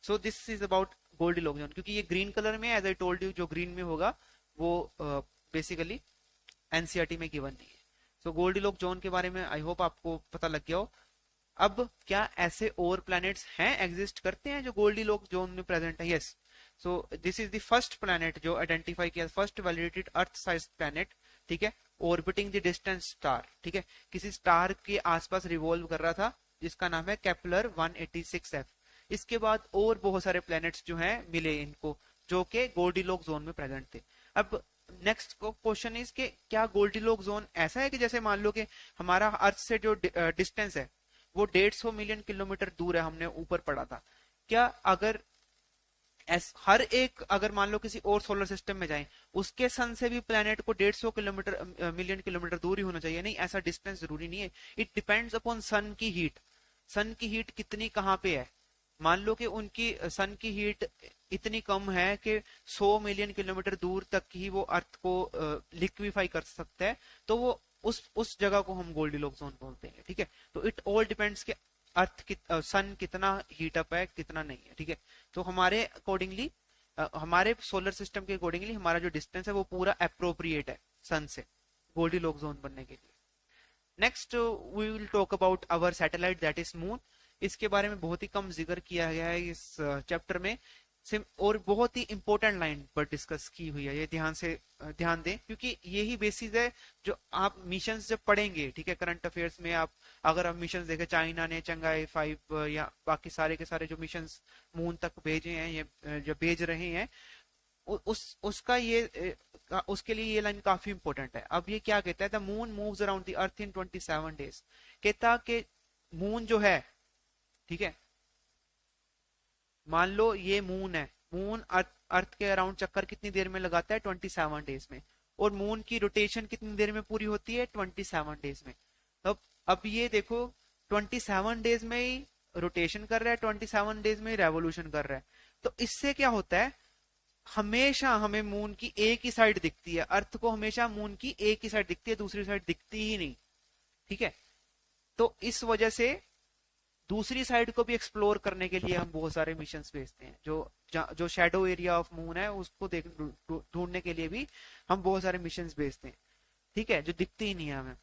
So this is about Goldilocks zone. क्योंकि ये ग्रीन कलर में, एज आई टोल्ड यू, जो ग्रीन में होगा वो बेसिकली एनसीईआरटी में गिवन नहीं है। सो गोल्डी लोक जोन के बारे में आई होप आपको पता लग गया हो। अब क्या ऐसे और प्लैनेट्स हैं, एग्जिस्ट करते हैं जो गोल्डी लोक जोन में प्रेजेंट है? Yes. So this is the first planet जो आइडेंटिफाई किया, फर्स्ट वैलिडेटेड अर्थ साइज प्लैनेट, ठीक है, ऑर्बिटिंग द डिस्टेंट स्टार, ठीक है, किसी स्टार के आसपास रिवॉल्व कर रहा था, जिसका नाम है केपलर 186f। इसके बाद और बहुत सारे प्लैनेट्स जो हैं मिले इनको, जो कि गोल्डीलोक जोन में प्रेजेंट थे। अब नेक्स्ट क्वेश्चन इज कि क्या गोल्डीलोक जोन ऐसा है कि जैसे मान लो कि हमारा अर्थ से जो डिस्टेंस है वो 150 मिलियन किलोमीटर दूर है, हमने ऊपर पढ़ा था। क्या अगर हर एक, अगर मान लो किसी और सोलर सिस्टम में जाएं, उसके सन से भी प्लेनेट को 150 किलोमीटर मिलियन किलोमीटर दूर ही होना चाहिए? नहीं, ऐसा डिस्टेंस जरूरी नहीं है। इट डिपेंड्स अपॉन सन की हीट। सन की हीट कितनी कहाँ पे है, मान लो कि उनकी सन की हीट इतनी कम है कि 100 मिलियन किलोमीटर दूर तक ही वो अर्थ को लिक्विफाई कर सकता है, तो वो उस जगह को हम गोल्डीलोक जोन बोलते हैं, ठीक है। तो इट ऑल डिपेंड्स कि सन कितना हीट अप है, कितना नहीं है, ठीक है। तो हमारे अकॉर्डिंगली, हमारे सोलर सिस्टम के अकॉर्डिंगली हमारा जो डिस्टेंस है वो पूरा अप्रोप्रिएट है सन से गोल्डीलोक जोन बनने के लिए। Next we will talk about our satellite that is moon. इसके बारे में बहुत ही कम जिक्र किया गया है इस चैप्टर में, और बहुत ही इंपॉर्टेंट लाइन पर डिस्कस की हुई है, ये ध्यान से ध्यान दें, क्योंकि यही बेसिस है जो आप मिशंस जब पढ़ेंगे, ठीक है, करंट अफेयर्स में। आप अगर आप मिशंस देखें, चाइना ने चंगाई 5 या बाकी सारे के सारे जो मिशंस मून तक भेजे हैं, ये जो भेज रहे हैं, उसका ये उसके लिए ये लाइन काफी इंपॉर्टेंट है। अब ये क्या कहता है, the moon moves around the earth in 27 days. कहता कि मून जो है, ठीक है, मान लो ये मून है, मून अर्थ के अराउंड चक्कर कितनी देर में लगाता है? 27 डेज में। और मून की रोटेशन कितनी देर में पूरी होती है? 27 डेज में। अब ये देखो, 27 डेज में ही रोटेशन कर रहा है, 27 डेज में ही रेवोल्यूशन कर रहा है। तो इससे क्या होता है, हमेशा हमें मून की एक ही साइड दिखती है, अर्थ को हमेशा मून की एक ही साइड दिखती है, दूसरी साइड दिखती ही नहीं, ठीक है। तो इस वजह से दूसरी साइड को भी एक्सप्लोर करने के लिए हम बहुत सारे मिशंस भेजते हैं, जो शैडो एरिया ऑफ मून है उसको देख ढूंढने के लिए भी हम बहुत सारे मिशंस भेजते हैं, ठीक है, जो दिखती ही नहीं है हमें।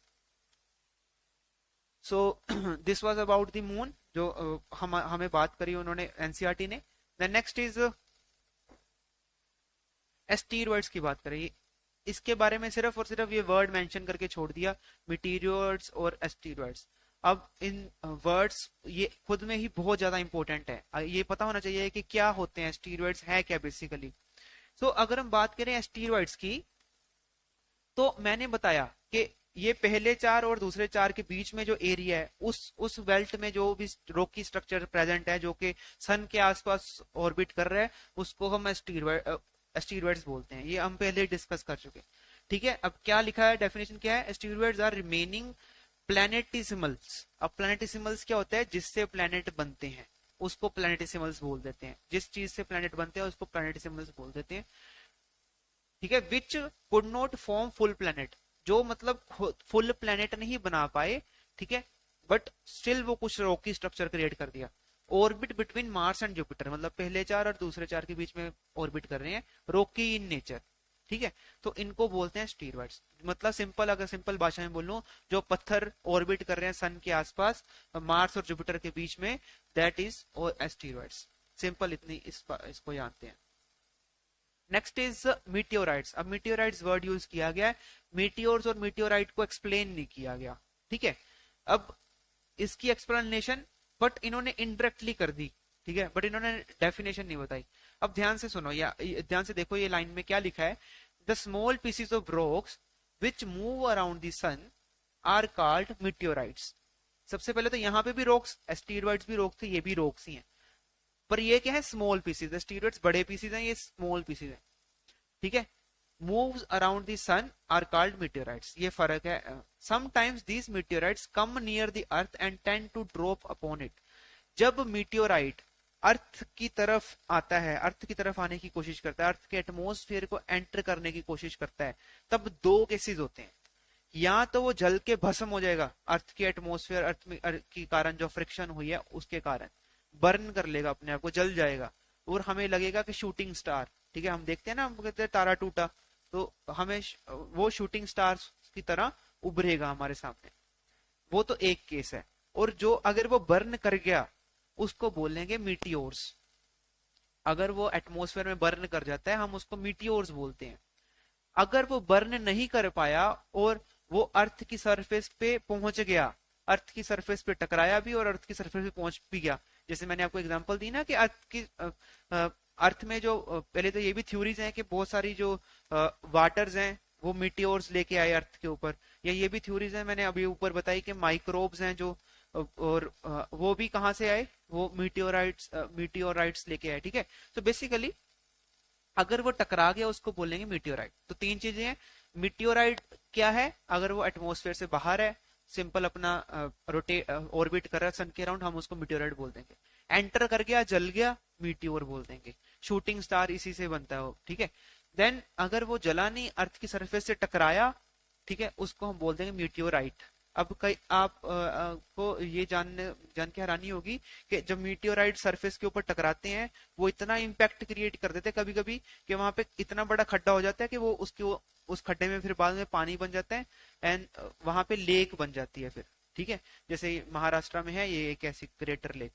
सो this was about the moon, जो हमें बात करी उन्होंने एनसीईआरटी ने। द नेक्स्ट इज एस्टीरॉइड्स की बात करें। इसके बारे में सिर्फ और सिर्फ ये वर्ड मेंशन करके छोड़ दिया, मीटीरियोइड्स और एस्टीरॉइड्स। अब इन वर्ड्स ये खुद में ही बहुत ज्यादा इंपॉर्टेंट है, ये पता होना चाहिए कि क्या होते हैं एस्टीरॉइड्स, है क्या बेसिकली। सो अगर हम बात करें एस्टीरॉइड्स की, तो मैंने बताया कि ये पहले 4 और दूसरे 4 के बीच में जो एरिया है, उस बेल्ट में जो भी रॉकी स्ट्रक्चर प्रेजेंट है, जो कि सन के आसपास ऑर्बिट कर रहा है, उसको हम एस्टीरॉयड्स बोलते हैं, ये हम पहले डिस्कस कर चुके हैं। ठीक है, अब क्या लिखा है, डेफिनेशन क्या है, एस्टीरॉयड्स आर रिमेनिंग प्लैनेटिसिमल्स। अब प्लैनेटिसिमल्स क्या होता है, जिससे प्लैनेट बनते हैं उसको प्लैनेटिसिमल्स बोल देते हैं, जिस चीज से प्लैनेट बनते हैं उसको प्लैनेटिसिमल्स बोल देते हैं। ठीक है, which could not form full planet, जो मतलब फुल प्लैनेट नहीं बना पाए, ठीक है, बट स्टिल वो कुछ रॉकी स्ट्रक्चर क्रिएट कर दिया। Orbit between Mars and Jupiter, मतलब पहले चार और दूसरे चार के बीच में ऑर्बिट कर रहे हैं, रॉकी इन नेचर। ठीक है, तो इनको बोलते हैं स्टीरॉइड्स। मतलब सिंपल, अगर सिंपल भाषा में बोलूं, जो पत्थर ऑर्बिट कर रहे हैं सन के आसपास, मार्स और जुपिटर के बीच में, दैट इज एस्टीरॉइड्स। सिंपल इतनी इसको जानते हैं। Next is meteorites. अब मीटियोराइट्स वर्ड यूज किया गया है, मीटियोर्स और मीटियोराइट को एक्सप्लेन नहीं किया गया। ठीक है, अब इसकी एक्सप्लेनेशन बट इन्होंने इनडायरेक्टली कर दी। ठीक है, बट इन्होंने डेफिनेशन नहीं बताई। अब ध्यान से सुनो, या ध्यान से देखो, ये लाइन में क्या लिखा है, the small pieces of rocks which move around the sun are called meteorites. सबसे पहले तो यहाँ पे भी रॉक्स, एस्टीरॉइड्स भी रॉक थे, ये भी रॉक्स ही हैं, पर ये क्या है, स्मॉल पीसेस। एस्टीरॉइड्स बड़े पीसेस हैं, ये स्मॉल पीसेस हैं। ठीक है, moves around the sun are called meteorites, ये फर्क है। sometimes these meteorites come near the earth and tend to drop upon it। जब मीटियोराइट अर्थ की तरफ आता है, अर्थ की तरफ आने की कोशिश करता है, अर्थ के एटमोस्फेयर को एंटर करने की कोशिश करता है, तब दो केसेस होते हैं, या तो वो जल के भस्म हो जाएगा, अर्थ के एटमोस्फेयर, अर्थ में के कारण जो फ्रिक्शन हुई है उसके कारण बर्न कर लेगा, अपने आप को जल जाएगा, और हमें लगेगा कि शूटिंग स्टार। ठीक है, हम देखते हैं ना, हम कहते हैं तारा टूटा, तो हमें वो शूटिंग स्टार की तरह उभरेगा हमारे सामने। वो तो एक केस है। और जो अगर वो बर्न कर गया उसको बोलेंगे मीटियोर्स। अगर वो एटमॉस्फेयर में बर्न कर जाता है हम उसको मीटियोर्स बोलते हैं। अगर वो बर्न नहीं कर पाया और वो अर्थ की सरफेस पे पहुंच गया, अर्थ की सरफेस पे टकराया भी और अर्थ की सरफेस पे पहुंच भी गया, जैसे मैंने आपको एग्जांपल दी ना कि अर्थ में जो पहले तो ये भी थ्योरीज हैं कि बहुत सारी जो वाटर्स हैं वो मीटियोर्स लेके आए अर्थ के ऊपर, या ये भी थ्योरीज हैं मैंने अभी ऊपर बताई कि माइक्रोब्स हैं जो और वो भी कहाँ से आए, वो मीटियोराइट्स लेके आए। ठीक है, तो बेसिकली अगर वो टकरा गया उसको बोलेंगे मीटियोराइट। तो तीन चीजें हैं, मीटियोराइट क्या है, अगर वो एटमॉस्फेयर से बाहर है, सिंपल अपना रोटेट ऑर्बिट कर रहा है सन के अराउंड, हम उसको मीटियोराइट बोल देंगे। एंटर कर गया, जल गया, मीटियोर बोल देंगे। शूटिंग स्टार इसी से बनता है वो। ठीक है, देन अगर वो जला नहीं, अर्थ की सरफेस से टकराया, ठीक है, उसको हम बोल देंगे मीटियोराइट। अब कई आप को ये जान के हैरानी होगी कि जब मीटियोराइट सरफेस के ऊपर टकराते हैं वो इतना इम्पैक्ट क्रिएट कर देते हैं कभी कभी कि वहां पे इतना बड़ा खड्डा हो जाता है कि वो उस खड्डे में फिर बाद में पानी बन जाता है, एंड वहां पे लेक बन जाती है फिर। ठीक है, जैसे महाराष्ट्र में है ये एक ऐसी क्रेटर लेक।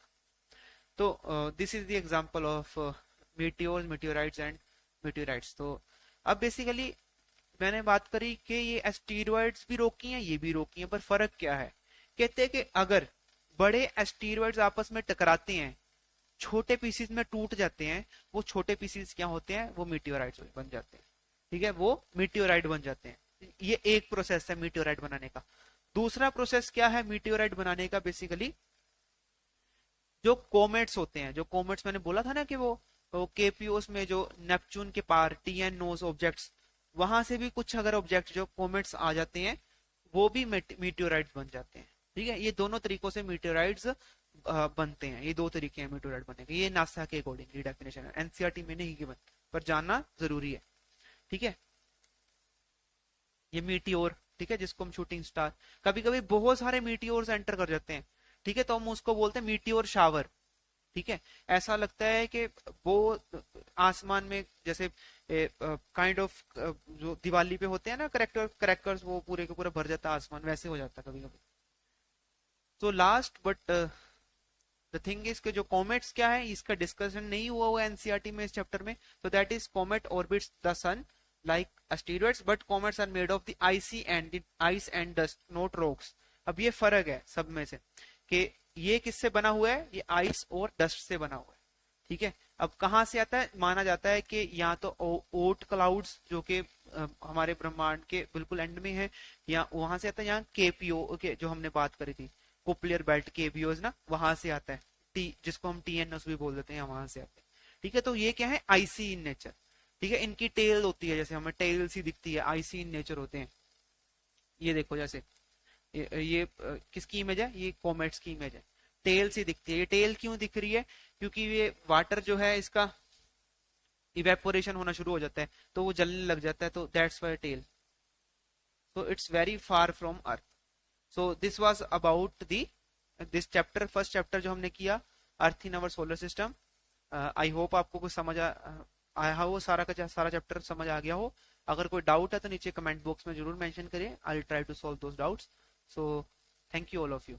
तो this is the example of meteors, meteorites and meteorites. तो अब बेसिकली मैंने बात करी कि ये एस्टीरॉइड्स भी रोकी हैं, ये भी रोकी हैं, पर फर्क क्या है, कहते हैं कि अगर बड़े एस्टीरॉइड्स आपस में टकराते हैं, छोटे पीसीज में टूट जाते हैं, वो छोटे पीसीज क्या होते हैं, वो मीटियोराइट्स बन जाते हैं। ठीक है, वो मीटियोराइट बन जाते हैं। ये एक प्रोसेस है मीटियोराइट बनाने का। दूसरा प्रोसेस क्या है मीटियोराइट बनाने का, बेसिकली जो कोमेट्स होते हैं, जो कोमेट्स मैंने बोला था ना कि वो केपीओस में जो नेपच्यून के पार टीएन नोज ऑब्जेक्ट्स, वहां से भी कुछ अगर ऑब्जेक्ट जो कोमेट्स आ जाते हैं वो भी मीटियोराइट्स बन जाते हैं। ठीक है, ये दोनों तरीकों से मीटियोराइट्स बनते हैं, ये दो तरीके हैं मीटियोराइट बनने के। ये नासा के अकॉर्डिंग डेफिनेशन है, एनसीईआरटी में नहीं गिवन, पर जानना जरूरी है। ठीक है, ये मीटियोर, ठीक है, जिसको हम शूटिंग स्टार, कभी कभी बहुत सारे मीटियोर्स एंटर कर जाते हैं, ठीक है, तो हम उसको बोलते हैं मीटियोर शावर। ठीक है, ऐसा लगता है कि वो आसमान में जैसे काइंड ऑफ जो दिवाली पे होते हैं ना क्रैकर्स, वो पूरे के पूरे भर जाता है आसमान, वैसे हो जाता है कभी कभी। तो last but the thing is के जो कॉमेट्स क्या है, इसका डिस्कशन नहीं हुआ एनसीईआरटी में इस चैप्टर में। तो that is comet orbits the sun like asteroids, but comets are made of the ice and dust, not rocks. अब ये फर्क है सब में से कि ये किससे बना हुआ है, ये आइस और डस्ट से बना हुआ है। ठीक है, अब कहां से आता है, माना जाता है कि यहाँ तो ओट क्लाउड्स जो कि हमारे ब्रह्मांड के बिल्कुल एंड में है, या वहां से आता है, यहाँ केपीओ के जो हमने बात करी थी, कोपलियर बेल्ट केपीओज ना, वहां से आता है, टी जिसको हम टीएनएस भी बोल देते हैं, वहां से आते हैं। ठीक है, तो ये क्या है, आईसी इन नेचर। ठीक है, इनकी टेल होती है, जैसे हमें टेल सी दिखती है, आईसी इन नेचर होते हैं। ये देखो जैसे ये किसकी इमेज है, ये कॉमेट्स की इमेज है, टेल सी दिखती है। ये टेल क्यों दिख रही है, क्योंकि ये वाटर जो है इसका इवेपोरेशन होना शुरू हो जाता है, तो वो जलने लग जाता है, तो that's why tail. So it's very far from Earth. So this was about the this chapter, first chapter जो हमने किया, Earth in our solar system. I hope आपको कुछ समझ आया हो, सारा का सारा चैप्टर समझ आ गया हो। अगर कोई डाउट है तो नीचे कमेंट बॉक्स में जरूर मेंशन करें, I will try to solve those doubts. So thank you all of you.